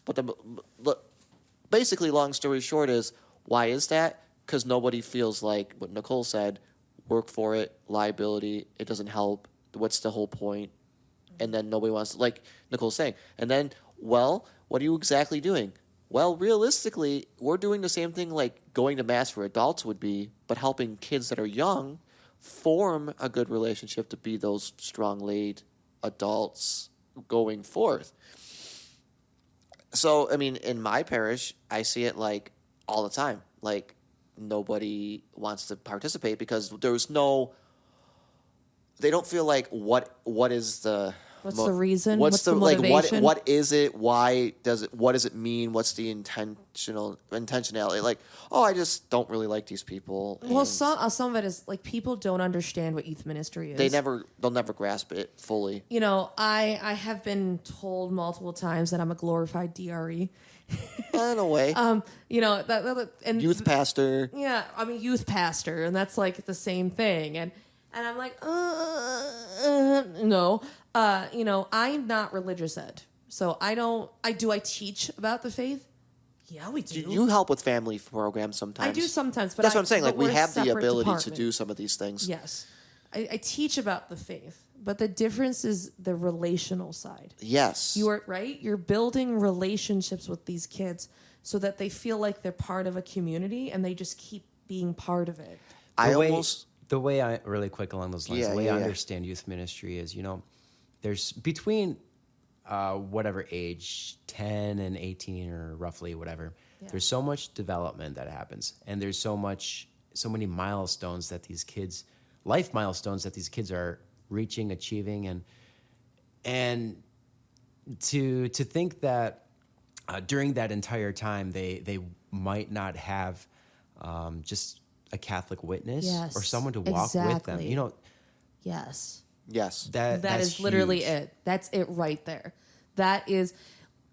But basically, long story short is, why is that? Because nobody feels like what Nicole said, work for it, liability, it doesn't help. What's the whole point? And then nobody wants to, like Nicole's saying. And then, well, what are you exactly doing? Well, realistically, we're doing the same thing like going to Mass for adults would be, but helping kids that are young form a good relationship to be those strong-laid adults going forth. So, I mean, in my parish, I see it like all the time. Like nobody wants to participate because they don't feel like what is the What's the reason? What's the motivation? what is it? Why does it? What does it mean? What's the intentionality? Like, oh, I just don't really like these people. Well, and some of it is like people don't understand what youth ministry is. they'll never grasp it fully. You know, I have been told multiple times that I'm a glorified DRE. In a way, You know and youth pastor. Yeah, I'm a youth pastor, and that's like the same thing. And I'm like, no. You know, I'm not religious ed, so I teach about the faith. Yeah, we do. You help with family programs sometimes. I do sometimes, but that's what I'm saying. Like, we we're a have the separate ability to department. do some of these things. Yes, I teach about the faith, but the difference is the relational side. Yes, You are right. You're building relationships with these kids so that they feel like they're part of a community and they just keep being part of it. The way I really quick along those lines, Yeah, the way yeah, I yeah. understand youth ministry is, you know, there's between whatever age, 10 and 18 or roughly whatever, there's so much development that happens. And there's so many milestones that these kids, life milestones that these kids are reaching, achieving. And to think that during that entire time, they might not have just a Catholic witness Yes, or someone to walk with them. exactly. You know, Yes. yes. That that's is literally huge. it. That's it right there. That is,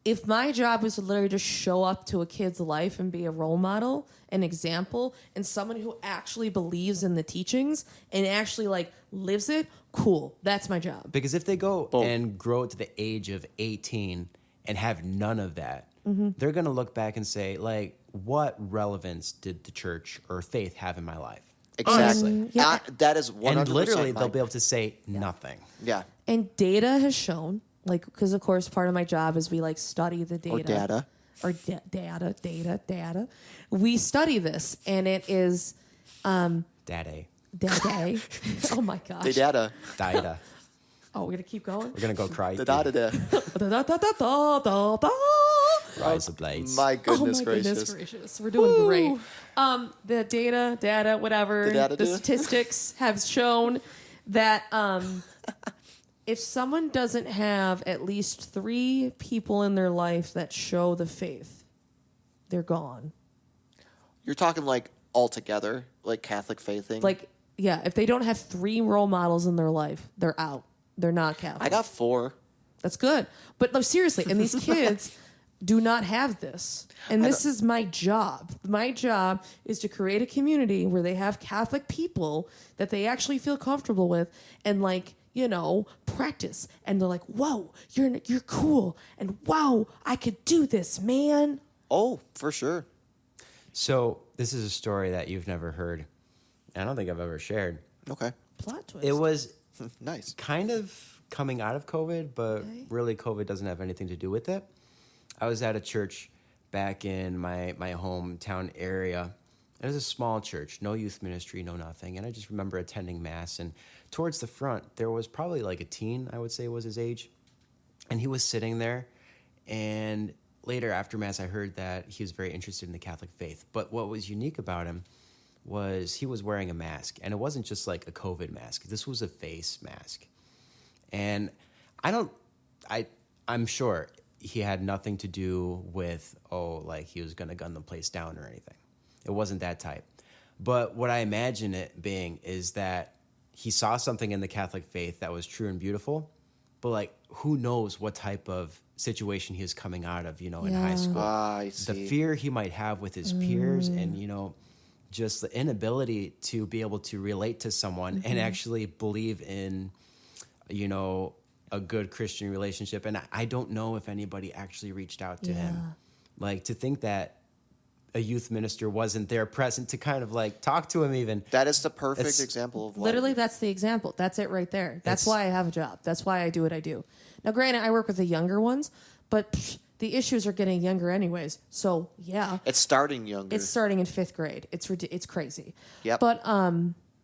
if my job was to literally just show up to a kid's life and be a role model, an example, and someone who actually believes in the teachings and actually like lives it, cool. That's my job. Because if they go Boom. and grow to the age of 18 and have none of that, Mm-hmm. they're going to look back and say, like, what relevance did the church or faith have in my life? Exactly. Yeah. That is 100%. And literally, my- they'll be able to say nothing. Yeah. And data has shown, like, because of course part of my job is we like study the data. Or data. Or data. We study this, and it is Daddy. data. Oh my gosh. The data. Dida. Oh, we're gonna keep going. We're going to go cry. The data. Rise of blades. My goodness Oh my gracious. goodness gracious. We're doing great. The data, whatever. The data the do? statistics have shown that if someone doesn't have at least 3 people in their life that show the faith, they're gone. You're talking like altogether, like Catholic faith thing. Like, yeah, if they don't have 3 role models in their life, they're out. They're not Catholic. I got 4. That's good. But no, seriously, and these kids do not have this. And this is my job. My job is to create a community where they have Catholic people that they actually feel comfortable with and like, you know, practice. And they're like, whoa, you're cool. And wow, I could do this, man. Oh, for sure. So, this is a story that you've never heard. I don't think I've ever shared. Okay. Plot twist. It was Nice. kind of coming out of COVID, but really COVID doesn't have anything to do with it. I was at a church back in my hometown area. It was a small church, no youth ministry, no nothing. And I just remember attending Mass. And towards the front, there was probably like a teen, I would say was his age. And he was sitting there. And later after Mass, I heard that he was very interested in the Catholic faith. But what was unique about him was he was wearing a mask. And it wasn't just like a COVID mask. This was a face mask. And I'm sure he had nothing to do with, like he was going to gun the place down or anything. It wasn't that type. But what I imagine it being is that he saw something in the Catholic faith that was true and beautiful, but like, who knows what type of situation he is coming out of, you know, in high Yeah. school. I The see. fear he might have with his peers and, you know, just the inability to be able to relate to someone and actually believe in, you know, a good Christian relationship. And I don't know if anybody actually reached out to him. Like, to think that a youth minister wasn't there present to kind of like talk to him even. That is the perfect It's example of Literally, that's the example. That's it right there. That's It's- why I have a job. That's why I do what I do. Now, granted, I work with the younger ones, but the issues are getting younger anyways. So, yeah. It's starting younger. It's starting in 5th grade. It's crazy. Yep. But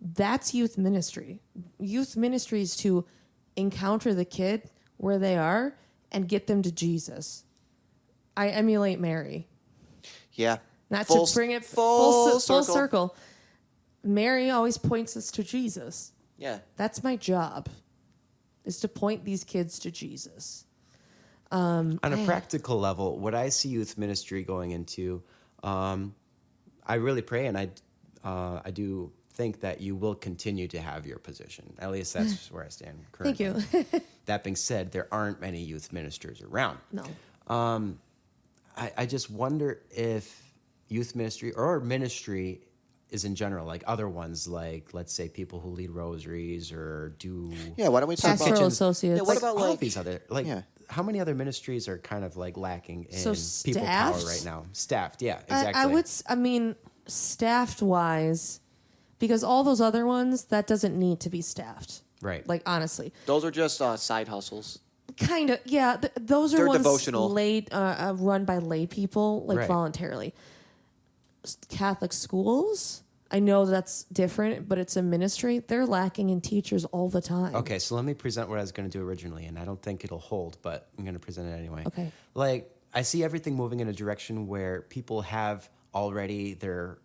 that's youth ministry. Youth ministry is to encounter the kid where they are and get them to Jesus. I emulate Mary. Yeah. Not Full to bring it full full circle. circle. Mary always points us to Jesus. Yeah. That's my job, is to point these kids to Jesus. On a practical level, what I see youth ministry going into, I really pray and I do think that you will continue to have your position. At least that's where I stand currently. Thank you. That being said, there aren't many youth ministers around. No. I just wonder if youth ministry or ministry is in general, like other ones, like let's say people who lead rosaries or do Yeah, why don't we talk Pastoral about associates. Yeah, what about all like of these other Yeah. how many other ministries are kind of like lacking in So people power staffed? right now? Staffed, yeah, exactly. I would, staffed wise, because all those other ones, that doesn't need to be staffed. Right. Like, honestly. those are just side hustles. Kind of, yeah. Those are They're ones devotional. run by lay people, like Right. voluntarily. Catholic schools, I know that's different, but it's a ministry. They're lacking in teachers all the time. Okay, so let me present what I was going to do originally, and I don't think it'll hold, but I'm going to present it anyway. Okay. Like, I see everything moving in a direction where people have already their,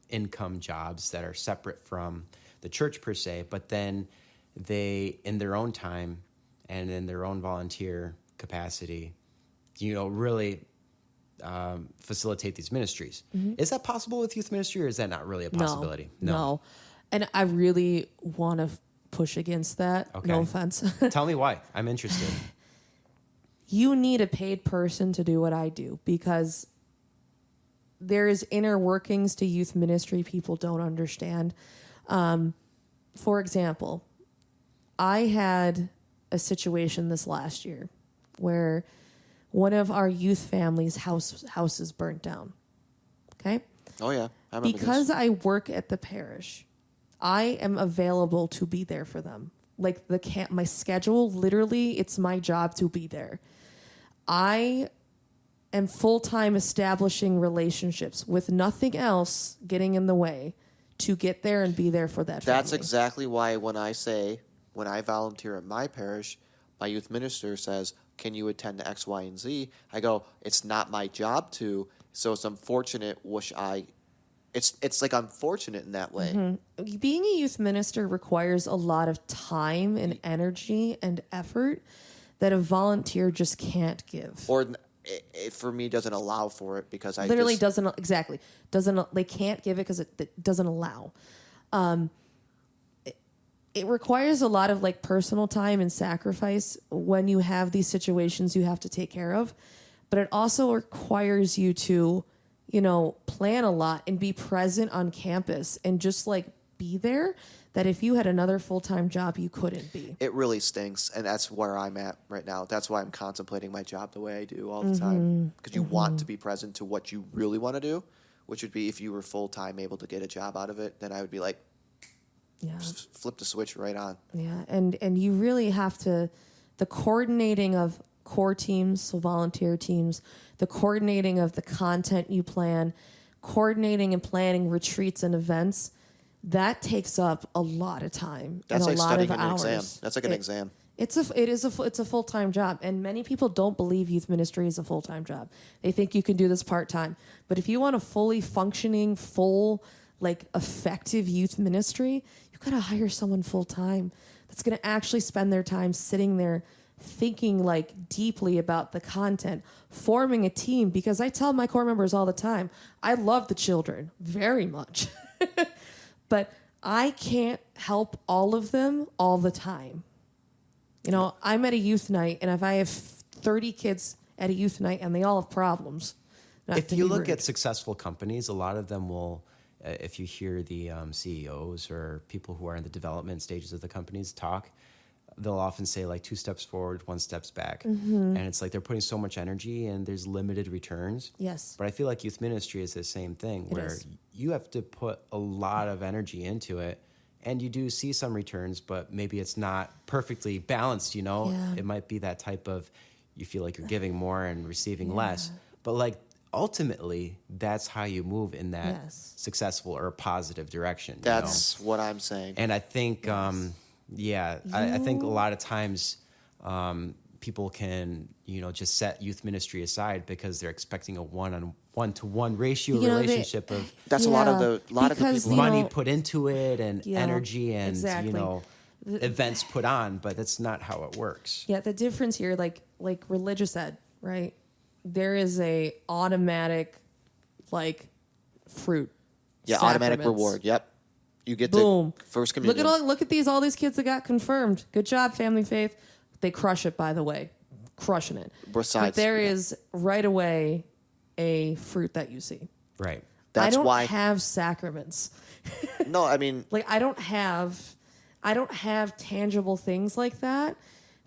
income jobs that are separate from the church per se, but then they, in their own time and in their own volunteer capacity, really facilitate these ministries. Is that possible with youth ministry, or is that not really a possibility? No. And I really want to push against that. Okay. No offense. Tell me why. I'm interested. You need a paid person to do what I do, because there is inner workings to youth ministry people don't understand. For example, I had a situation this last year where one of our youth families' houses burnt down. Okay? Oh yeah, I remember Because this. I work at the parish, I am available to be there for them. Like my schedule, literally, it's my job to be there. I am full-time establishing relationships with nothing else getting in the way to get there and be there for that That's family. exactly why when I volunteer at my parish, my youth minister says, "Can you attend to X, Y, and Z?" I go, "It's not my job to." So it's unfortunate. It's like unfortunate in that way. Mm-hmm. Being a youth minister requires a lot of time and energy and effort that a volunteer just can't give. Or it for me doesn't allow for it because I Literally just, doesn't. They can't give it because it doesn't allow. It requires a lot of like personal time and sacrifice when you have these situations you have to take care of, but it also requires you to, plan a lot and be present on campus and just like be there. That if you had another full-time job, you couldn't be. It really stinks, and that's where I'm at right now. That's why I'm contemplating my job the way I do all the time, because you want to be present to what you really want to do, which would be if you were full-time able to get a job out of it, then I would be like, Yeah. flip the switch right on. Yeah, and you really have to, the coordinating of core teams, so volunteer teams, the coordinating of the content you plan, coordinating and planning retreats and events, that takes up a lot of time That's and like a lot studying of an hours. exam. That's like an exam. It's a full-time job, and many people don't believe youth ministry is a full-time job. They think you can do this part-time, but if you want a fully functioning, effective youth ministry, you got to hire someone full-time that's going to actually spend their time sitting there thinking deeply about the content, forming a team, because I tell my core members all the time, I love the children very much, but I can't help all of them all the time. I'm at a youth night, and if I have 30 kids at a youth night and they all have problems, If you look at successful companies, a lot of them will, if you hear the CEOs or people who are in the development stages of the companies talk, they'll often say 2 steps forward, 1 steps back. Mm-hmm. And it's like they're putting so much energy and there's limited returns. Yes. But I feel like youth ministry is the same thing, where is. you have to put a lot of energy into it. And you do see some returns, but maybe it's not perfectly balanced, Yeah. It might be that type of, you feel like you're giving more and receiving less. But ultimately, that's how you move in that Yes. successful or positive direction. That's what I'm saying. And I think, I think a lot of times people can, just set youth ministry aside because they're expecting a one-to-one ratio You know, relationship of That's a lot of the because, people. you money know, put into it and Yeah, energy and exactly. events put on, but that's not how it works. Yeah, the difference here, like religious ed, right? There is a automatic, like, fruit. Yeah, automatic sacraments. reward. Yep. You get Boom. the first communion. Look at all these kids that got confirmed. Good job, Family Faith. They crush it, by the way, crushing it. Besides, but there yeah. is right away a fruit that you see. Right. That's I don't why. have sacraments. No, I mean, Like I don't have tangible things like that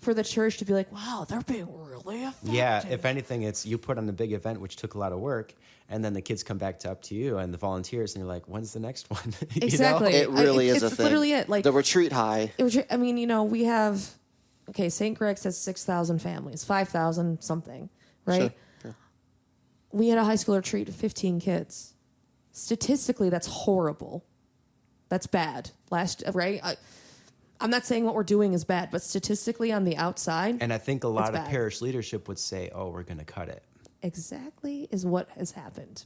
for the church to be like, wow, they're being really effective. Yeah, if anything, it's you put on a big event, which took a lot of work, and then the kids come back up to you and the volunteers, and you're like, when's the next one? You know? Exactly. it really is a it's thing. literally it. Like the retreat high. I mean, you know, we have, okay, St. Greg's has 6,000 families, 5,000 something, right? Sure. Sure. We had a high school retreat of 15 kids. Statistically, that's horrible. That's bad. Right? I'm not saying what we're doing is bad, but statistically on the outside, And I think a lot of bad. parish leadership would say, oh, we're going to cut it. exactly is what has happened.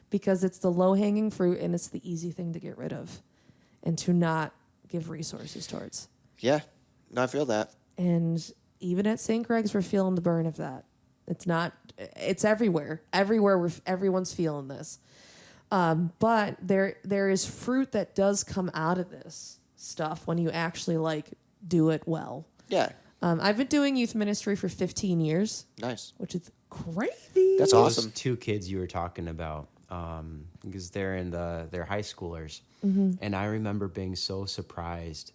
Because it's the low-hanging fruit and it's the easy thing to get rid of and to not give resources towards. Yeah. No, I feel that. And even at St. Greg's, we're feeling the burn of that. It's everywhere. Everyone's feeling this. But there is fruit that does come out of this stuff when you actually like do it well. Yeah. I've been doing youth ministry for 15 years, Nice. which is crazy. That's Those awesome. two kids you were talking about, because they're they're high schoolers, and I remember being so surprised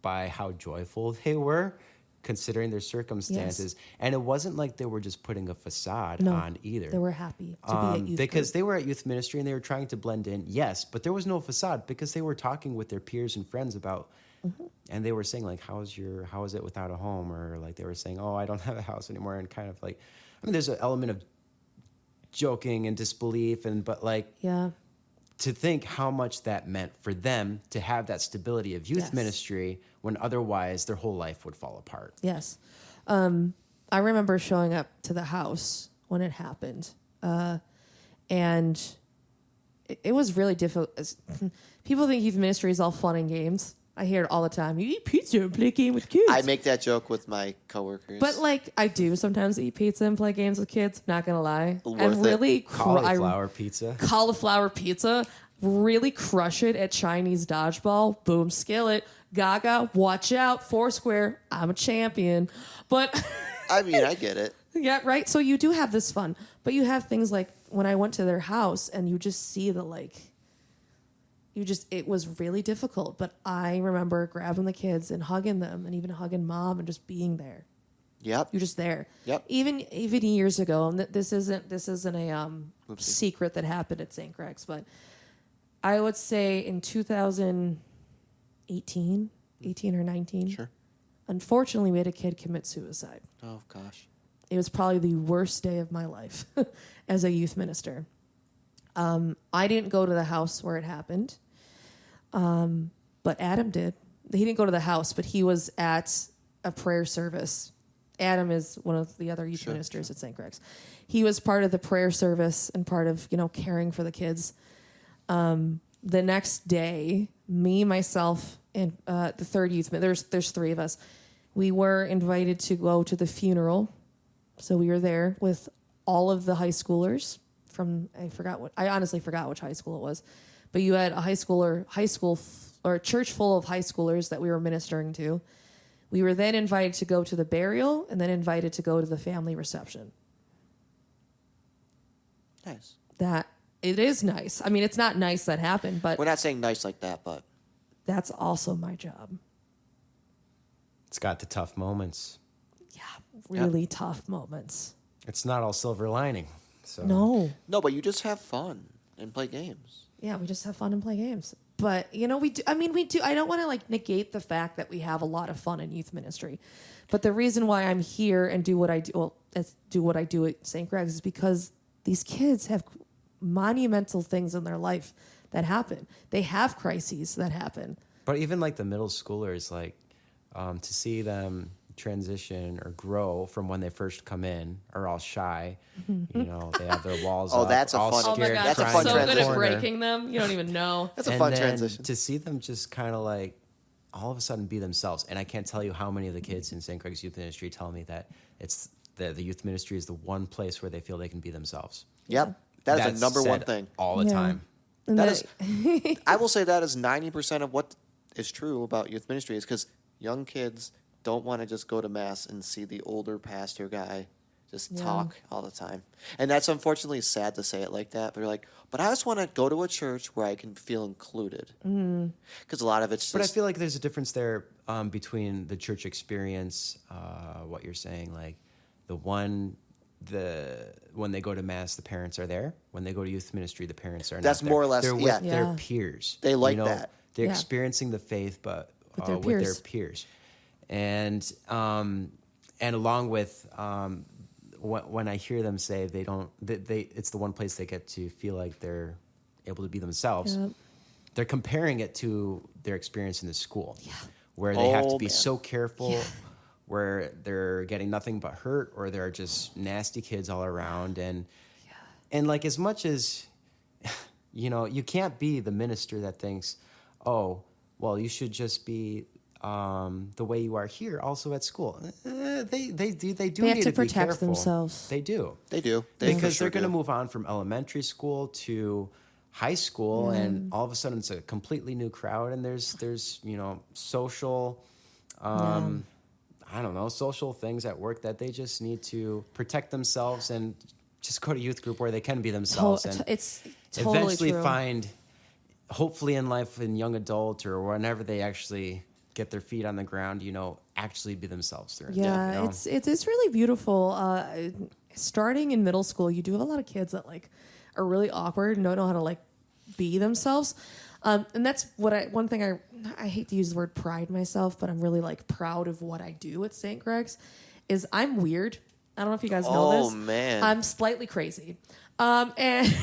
by how joyful they were, considering their circumstances. And it wasn't like they were just putting a facade on either. They were happy to be at youth because group. they were at youth ministry and they were trying to blend in. Yes, but there was no facade because they were talking with their peers and friends about. And they were saying like, how is it without a home? Or like they were saying, oh, I don't have a house anymore. And kind of like, I mean, there's an element of joking and disbelief, but like Yeah. to think how much that meant for them to have that stability of youth Yes. ministry when otherwise their whole life would fall apart. Yes. I remember showing up to the house when it happened. And it was really difficult. People think youth ministry is all fun and games. I hear it all the time. You eat pizza and play a game with kids. I make that joke with my coworkers. But like I do sometimes eat pizza and play games with kids. Not gonna lie, Worth and it. really Cauliflower pizza. cauliflower pizza. Really crush it at Chinese dodgeball. Boom, skillet. Gaga, watch out. Foursquare. I'm a champion. But I mean, I get it. yeah, right. So you do have this fun, but you have things like when I went to their house and you just see the like. It was really difficult, but I remember grabbing the kids and hugging them and even hugging mom and just being there. Yep. You're just there. Yep. Even years ago, and this isn't a Oopsie. secret that happened at St. Greg's, but I would say in 2018 or 19. Sure. Unfortunately, we had a kid commit suicide. Oh, gosh. It was probably the worst day of my life as a youth minister. I didn't go to the house where it happened, but Adam did. He didn't go to the house, but he was at a prayer service. Adam is one of the other youth ministers at St. Greg's. He was part of the prayer service and part of, caring for the kids. The next day, me, myself, and the third youth, there's three of us. We were invited to go to the funeral. So we were there with all of the high schoolers from, I honestly forgot which high school it was. But you had a a church full of high schoolers that we were ministering to. We were then invited to go to the burial and then invited to go to the family reception. Nice. That it is nice. I mean, it's not nice that happened, but We're not saying nice like that, but that's also my job. It's got the tough moments. Yeah, really tough moments. It's not all silver lining. So No. no, but you just have fun and play games. Yeah, we just have fun and play games. But, we do. I mean, we do. I don't want to negate the fact that we have a lot of fun in youth ministry. But the reason why I'm here and do what I do, do what I do at St. Greg's is because these kids have monumental things in their life that happen. They have crises that happen. But even like the middle schoolers, to see them transition or grow from when they first come in are all shy. You know, they have their walls Oh, up, that's a all fun- Oh my scared, gosh, That's a I'm fun so good at transition. breaking them. You don't even know. That's a And fun then transition. to see them just kind of like all of a sudden be themselves. And I can't tell you how many of the kids in St. Greg's Youth Ministry tell me that it's the youth ministry is the one place where they feel they can be themselves. Yep. That is That's the number one said thing. all the Yeah. time. And That then- is, I will say that is 90% of what is true about youth ministry is because young kids don't want to just go to mass and see the older pastor guy just Yeah. talk all the time. And that's unfortunately sad to say it like that. But you're like, but I just want to go to a church where I can feel included. Because a lot of it's just. But I feel like there's a difference there between the church experience, what you're saying, like when they go to mass, the parents are there. When they go to youth ministry, the parents are not That's there. more or less- They're with yeah. their Yeah. peers. They like you know, that. They're Yeah. experiencing the faith, but With their with their peers. peers. And along with when I hear them say it's the one place they get to feel like they're able to be themselves. Yep. They're comparing it to their experience in the school, where they have to Oh, be man. so careful, Yeah. where they're getting nothing but hurt, or they're just nasty kids all around, and like as much as you can't be the minister that thinks, oh, well, you should just be the way you are here, also at school. They do They have need to to be protect careful. themselves. They do. They do. They Because for sure they're going to do. move on from elementary school to high school, and all of a sudden it's a completely new crowd, and there's social I don't know, social things at work that they just need to protect themselves and just go to youth group where they can be themselves and It's totally eventually true. find, hopefully in life, in young adult or whenever they actually get their feet on the ground, actually be themselves. Yeah, it's really beautiful. Starting in middle school, you do have a lot of kids that are really awkward and don't know how to be themselves. And that's one thing I hate to use the word pride myself, but I'm really proud of what I do at St. Greg's is I'm weird. I don't know if you guys know this. Oh, man. I'm slightly crazy. And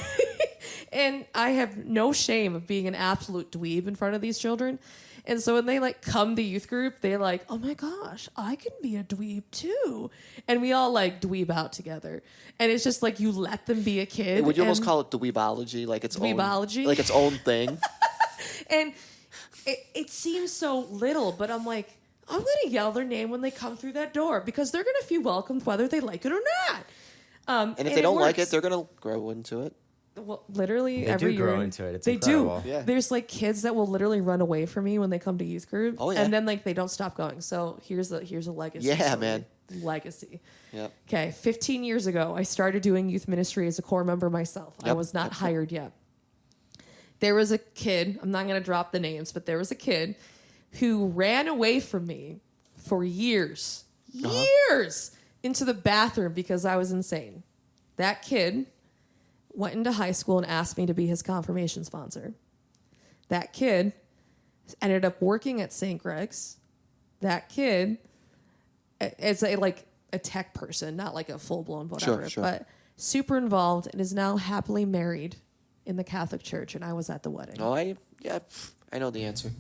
and I have no shame of being an absolute dweeb in front of these children. And so when they come to youth group, they're like, oh my gosh, I can be a dweeb too. And we all dweeb out together. And it's just you let them be a kid. Would you almost and- call it dweebology? Like its Dweebology? own, like its own thing. And it seems so little, but I'm like, I'm going to yell their name when they come through that door because they're going to feel welcomed whether they like it or not. And if they don't like it, works. they're gonna grow into it. Well, literally They every do grow year into it. It's they incredible. do. Yeah. There's kids that will literally run away from me when they come to youth group. Oh, yeah. And then they don't stop going. So here's a legacy. Yeah, story. man. Legacy. Yep. Okay, 15 years ago, I started doing youth ministry as a core member myself. I Yep. was not hired yet. There was a kid, I'm not going to drop the names, but there was a kid who ran away from me for years, years into the bathroom because I was insane. That kid went into high school and asked me to be his confirmation sponsor. That kid ended up working at St. Greg's. That kid is a tech person, not a full-blown whatever, Sure. but super involved and is now happily married in the Catholic Church, and I was at the wedding. Oh, I know the answer.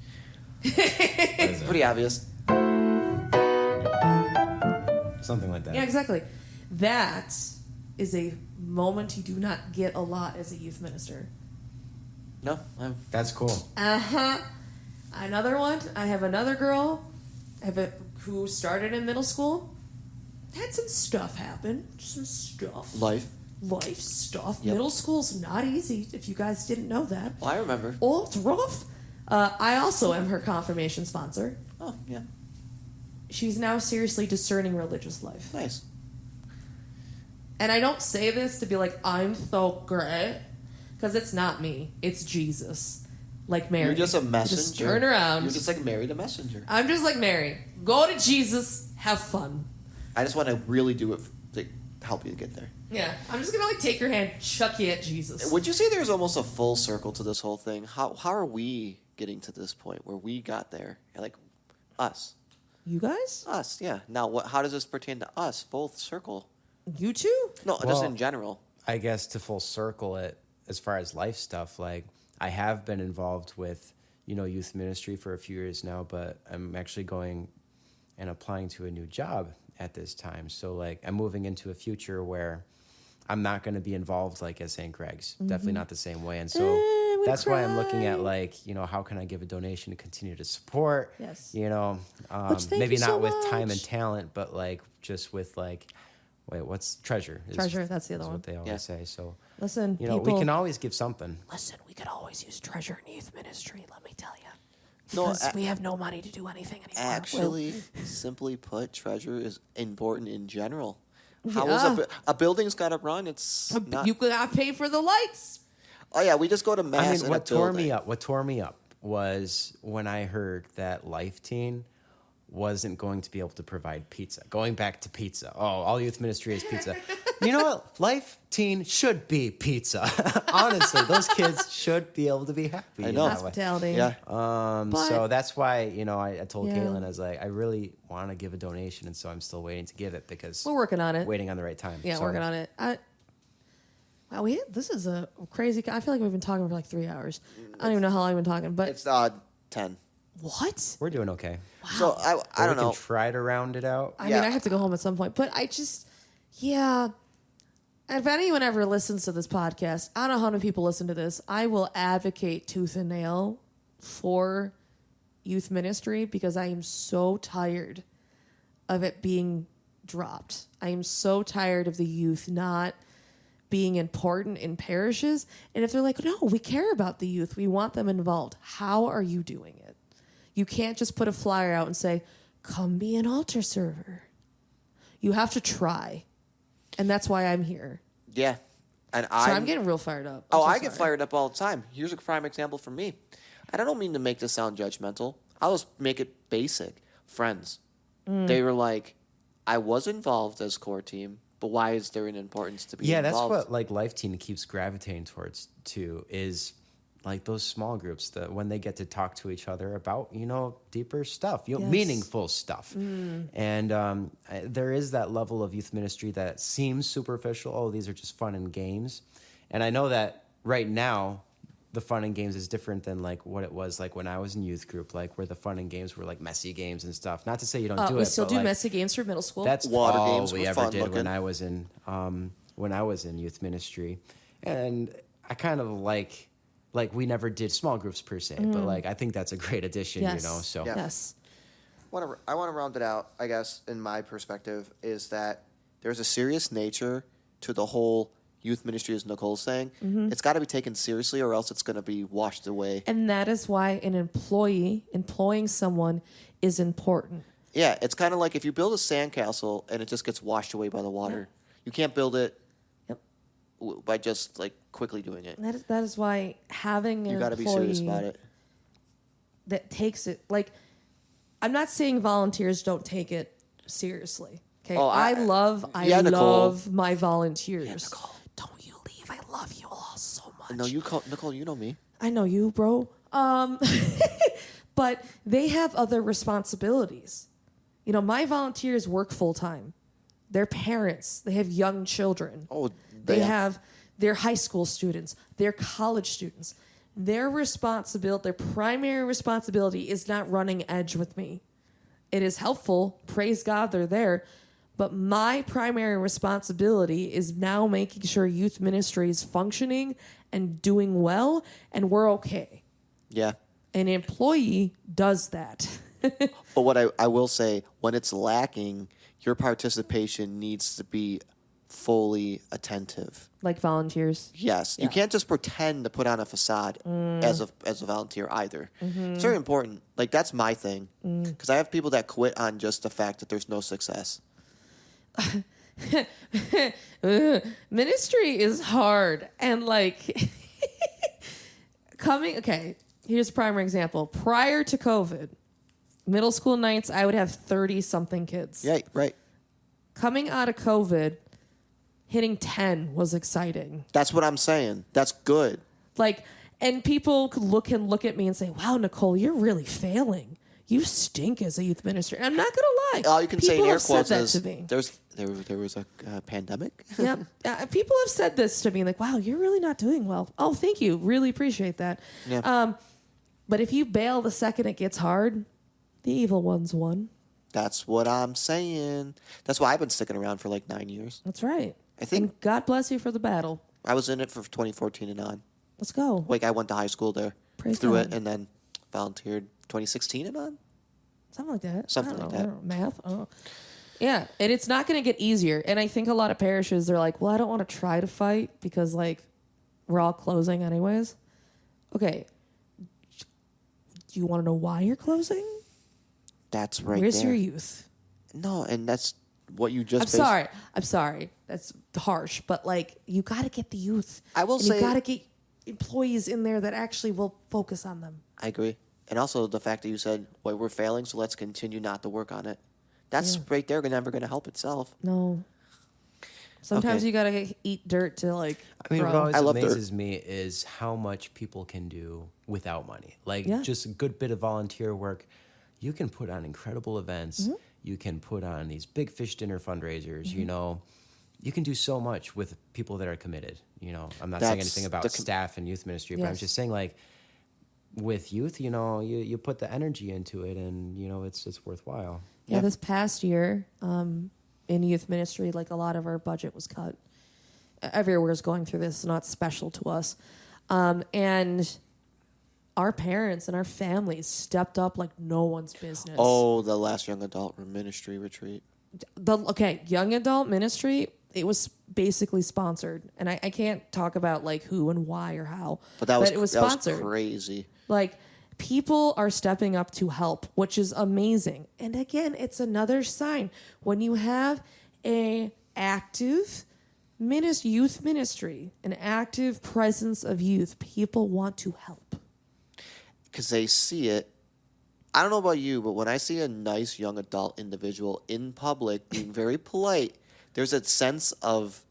It's pretty obvious. Something like that. Yeah, exactly. That is a moment you do not get a lot as a youth minister. No, That's cool. Another one, I have another girl who started in middle school. Had some stuff happen. Some stuff. life. Life stuff. Yep. Middle school's not easy, if you guys didn't know that. Well, I remember. Oh, it's rough. I also am her confirmation sponsor. Oh, yeah, She's now seriously discerning religious life. nice. And I don't say this to be I'm so great, because it's not me. It's Jesus. Like Mary. You're just a messenger. Just turn around. You're just Mary, a messenger. I'm just like Mary. Go to Jesus. Have fun. I just want to really do it to help you get there. Yeah. I'm just going to take your hand, chuck you at Jesus. Would you say there's almost a full circle to this whole thing? How are we getting to this point where we got there? Us. You guys? Us, yeah. Now, how does this pertain to us? Full circle? You two? No, just Well, in general. I guess to full circle it, as far as life stuff, I have been involved with, youth ministry for a few years now, but I'm actually going and applying to a new job at this time. So like I'm moving into a future where I'm not going to be involved like at St. Greg's, definitely not the same way. And so that's why I'm looking at like, you know, how can I give a donation to continue to support, Yes. you know, Thank maybe you not so with time much. and talent, but like just with like, wait, what's treasure? Treasure, that's the other is one. what they always say. So, Listen, you know, people, we can always give something. listen, we could always use treasure in youth ministry, let me tell you. No, Because we have no money to do anything anymore. Actually, simply put, treasure is important in general. How Yeah. is a building's got to run? It's not. You gotta pay for the lights. Oh yeah, we just go to mass. I mean, in what a tore building. me up was when I heard that Life Teen wasn't going to be able to provide pizza. Going back to pizza. Oh, all youth ministry is pizza. You know what? Life Teen should be pizza. Honestly, those kids should be able to be happy. I in know. that way. Hospitality. Yeah. So that's why, you know, I told Yeah. Caitlin, I was like, I really want to give a donation, and so I'm still waiting to give it because We're working on it. waiting on the right time. Yeah, So- working on it. Wow, this is a crazy. I feel like we've been talking for like 3 hours. I don't even know how long we've been talking, but It's 10. what? We're doing okay. So I But don't we know. can try to round it out. I Yeah. mean, I have to go home at some point, but yeah. If anyone ever listens to this podcast, I don't know how many people listen to this. I will advocate tooth and nail for youth ministry because I am so tired of it being dropped. I am so tired of the youth not being important in parishes. And if they're like, no, we care about the youth, we want them involved, how are you doing it? You can't just put a flyer out and say, come be an altar server. You have to try. And that's why I'm here. Yeah. And So I'm getting real fired up. I'm Oh, so I get sorry. fired up all the time. Here's a prime example for me. And I don't mean to make this sound judgmental. I'll just make it basic. Friends. They were like, I was involved as core team, but why is there an importance to be Yeah, that's involved? what like Life Teen keeps gravitating towards too, is like those small groups that when they get to talk to each other about, you know, deeper stuff, you know, Yes. meaningful stuff. And there is that level of youth ministry that seems superficial. Oh, these are just fun and games. And I know that right now the fun and games is different than like what it was like when I was in youth group, like where the fun and games were like messy games and stuff. Not to say you don't do We it, still but do like, messy games for middle school. that's Water all games we were ever fun did looking. when I was in youth ministry, and I kind of like we never did small groups per se, but like I think that's a great addition, yes. you know. So Yeah. Yes. I want to round it out, I guess, in my perspective, is that there's a serious nature to the whole youth ministry, as Nicole's saying. It's got to be taken seriously or else it's going to be washed away. And that is why an employing someone is important. Yeah, it's kind of like if you build a sandcastle and it just gets washed away by the water. You can't build it Yep. by just like quickly doing it. That is why having an You got to be employee serious about it. that takes it, like, I'm not saying volunteers don't take it seriously. Okay, Oh, I love Nicole. my volunteers. Yeah, Nicole. Don't you leave. I love you all so much. No, Nicole, you know me. I know you, bro. But they have other responsibilities. You know, my volunteers work full time. They're parents. They have young children. Oh, They have their high school students, their college students. Their primary responsibility is not running Edge with me. It is helpful. Praise God they're there. But my primary responsibility is now making sure youth ministry is functioning and doing well, and we're okay. Yeah. An employee does that. But what I will say, when it's lacking, your participation needs to be fully attentive. Like volunteers. Yes, you can't just pretend to put on a facade as a volunteer either. It's very important. Like that's my thing because I have people that quit on just the fact that there's no success. Ministry is hard, and like here's a primary example. Prior to COVID, middle school nights, I would have 30 something kids. Yeah, right. Coming out of COVID, hitting 10 was exciting. That's what I'm saying. That's good. Like, and people can look at me and say, wow, Nicole, you're really failing. You stink as a youth minister. And I'm not going to lie. All you can say in People air have said quotes that is to me. there was a pandemic. Yep. People have said this to me, like, wow, you're really not doing well. Oh, thank you. Really appreciate that. Yeah. But if you bail the second it gets hard, the evil one's won. That's what I'm saying. That's why I've been sticking around for like 9 years. That's right. I think And God bless you for the battle. I was in it for 2014 and on. Let's go. Like I went to high school there, Praise through God. it, and then volunteered 2016 and on. Something like that. Something I don't like know. Math. Oh. Yeah, and it's not going to get easier. And I think a lot of parishes, they're like, well, I don't want to try to fight because, like, we're all closing anyways. Okay. Do you want to know why you're closing? That's right Where's there. your youth? No, and that's what you just. I'm sorry. That's harsh, but like you got to get the youth. I will and say- you got to get employees in there that actually will focus on them. I agree, and also the fact that you said, "Well, we're failing, so let's continue not to work on it." That's right there, never going to help itself. No. Sometimes Okay. you got to eat dirt to like. I mean, grow. what always I love dirt. amazes me is how much people can do without money. Like Yeah. just a good bit of volunteer work. You can put on incredible events. You can put on these big fish dinner fundraisers. You know, you can do so much with people that are committed. You know, I'm not saying That's anything about the staff and youth ministry, but I'm Yes. just saying like with youth, you know, you put the energy into it, and you know it's worthwhile. Yeah, Yeah. this past year in youth ministry, like a lot of our budget was cut. Everywhere's going through this. It's not special to us. And our parents and our families stepped up like no one's business. Oh, the last young adult ministry retreat. Young adult ministry, it was basically sponsored. And I can't talk about like who and why or how. But that was it was that was sponsored. crazy. Like people are stepping up to help, which is amazing. And again, it's another sign when you have a active youth ministry, an active presence of youth, people want to help. Because they see it. I don't know about you, but when I see a nice young adult individual in public being very polite, there's a sense of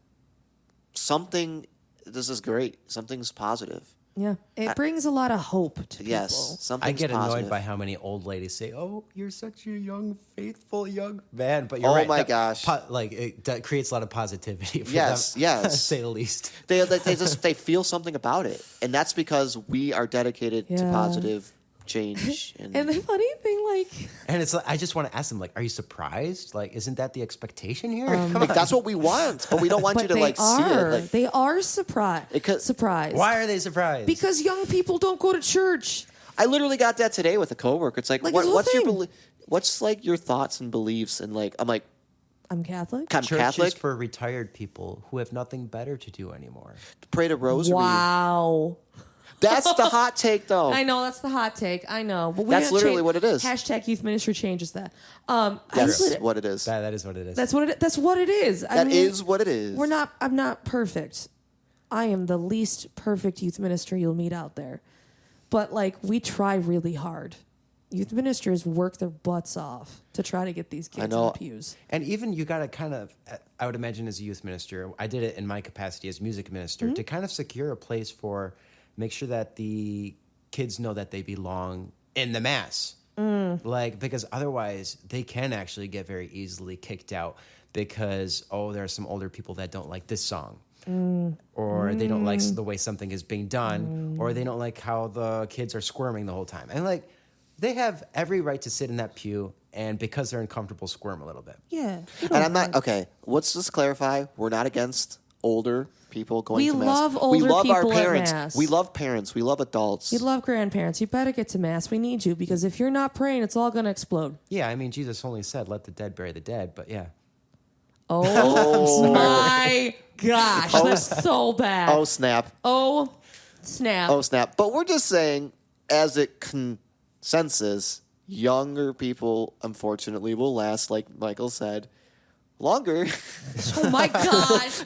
something. This is great. Something's positive. Yeah, it brings a lot of hope to people. Yes, something's I get positive. annoyed by how many old ladies say, "Oh, you're such a young, faithful young man." But you're Oh right. my that gosh. That creates a lot of positivity for Yes, them, yes. to say the least. They they feel something about it, and that's because we are dedicated to Yeah. positive change. And, And the funny thing, like, And it's like I just want to ask them, like, "Are you surprised? Like, isn't that the expectation here?" Come like, on. that's what we want, but we don't want but you to they like are, see it. Like, they are surprised. Surprised. Why are they surprised? Because young people don't go to church. I literally got that today with a coworker. It's like, Like, what, this whole what's your thing. what's like your thoughts and beliefs? And like, I'm like, I'm Catholic. I'm church Catholic. is for retired people who have nothing better to do anymore. Pray to rosary. Wow. That's the hot take, though. I know that's the hot take. I know, but That's literally what it is. Hashtag youth ministry changes that. That's what it is. That is what it is. That's what it. That's what it is. That is what it is. I'm not perfect. I am the least perfect youth minister you'll meet out there, but like we try really hard. Youth ministers work their butts off to try to get these kids in know. the pews. And even you got to kind of, I would imagine as a youth minister, I did it in my capacity as music minister to kind of secure a place for, make sure that the kids know that they belong in the mass. Like, because otherwise they can actually get very easily kicked out because, oh, there are some older people that don't like this song. Or they don't like the way something is being done. Or they don't like how the kids are squirming the whole time. And like, they have every right to sit in that pew, and because they're uncomfortable, squirm a little bit. Yeah, And I'm not okay. Let's just clarify: we're not against older people going We to mass. love we older love our people at parents. mass. We love parents. We love adults. You love grandparents. You better get to mass. We need you because if you're not praying, it's all gonna explode. Yeah, I mean, Jesus only said, let the dead bury the dead, but yeah. Oh my gosh, that's so bad. Oh snap! Oh snap. Oh snap! But we're just saying, as it consensus, younger people unfortunately will last, like Michael said, longer. Oh my gosh.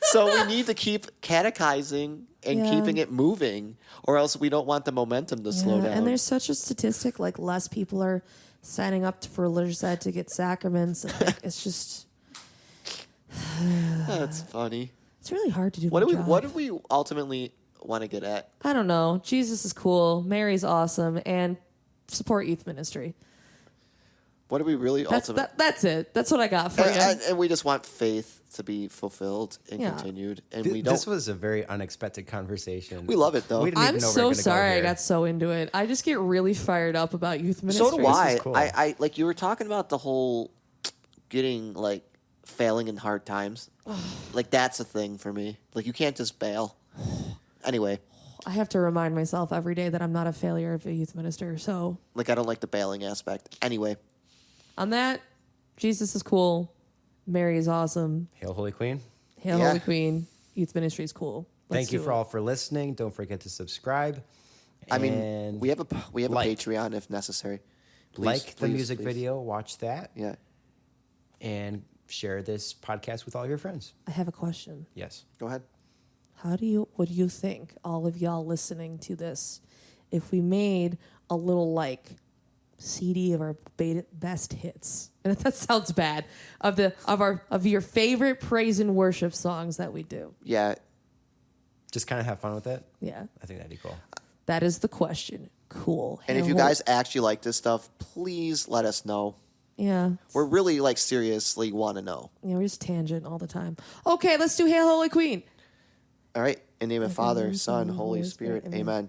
So we need to keep catechizing and Yeah. keeping it moving, or else we don't want the momentum to slow down. And there's such a statistic like less people are signing up for religious ed to get sacraments. And, like, it's just That's funny. it's really hard to do. What my do we? job. What do we ultimately want to get at? I don't know. Jesus is cool. Mary's awesome, and support youth ministry. What do we really That's ultimately? that's it. That's what I got for you. And we just want faith to be fulfilled and Yeah. continued, and we don't. This was a very unexpected conversation. We love it, though. We didn't even I'm know we were so gonna go sorry I here. got so into it. I just get really fired up about youth ministry. So do I. is cool. I like you were talking about the whole getting like failing in hard times. Like that's a thing for me. Like you can't just bail. Anyway, I have to remind myself every day that I'm not a failure of a youth minister. So like I don't like the bailing aspect. Anyway, on that, Jesus is cool. Mary is awesome. Hail, Holy Queen. Hail Yeah. Holy Queen. Youth ministry is cool. Thank you do for it. all for listening. Don't forget to subscribe. I mean, And we have a like. Patreon if necessary. Please, like the please, music please. video, watch that, Yeah, and share this podcast with all your friends. I have a question. Yes. go ahead. Would you think, all of y'all listening to this, if we made a little like CD of our best hits, and if that sounds bad, of your favorite praise and worship songs that we do? Yeah, Just kind of have fun with it. Yeah, I think that'd be cool. that is the question. Cool. and if Hail you Holy- guys actually like this stuff, please let us know. yeah, We're really like seriously want to know. we're just tangent all the time. Okay, let's do Hail Holy Queen. All right, in the name of Father, Son, Holy Spirit, Amen.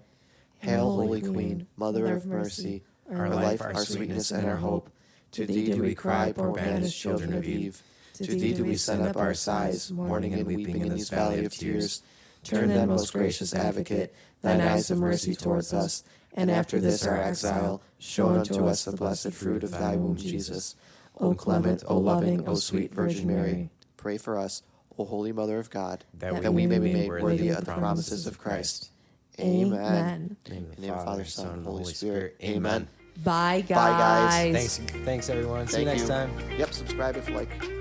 Hail, Holy Queen, Mother of Mercy, our life, our sweetness, and our hope. To thee do we cry, poor banished children of Eve. To thee do we send up our sighs, mourning and weeping in this valley of tears. Turn then, most gracious Advocate, thine eyes of mercy towards us, and after this our exile, show unto us the blessed fruit of thy womb, Jesus. O clement, O loving, O sweet Virgin Mary, pray for us, O Holy Mother of God, that we may be made worthy of the promises of Christ. Amen. Amen. In the name of Father, Son, and Holy Spirit. Amen. Bye, guys. Bye, guys. Thanks everyone. See you Thank next time. Yep, subscribe if you like.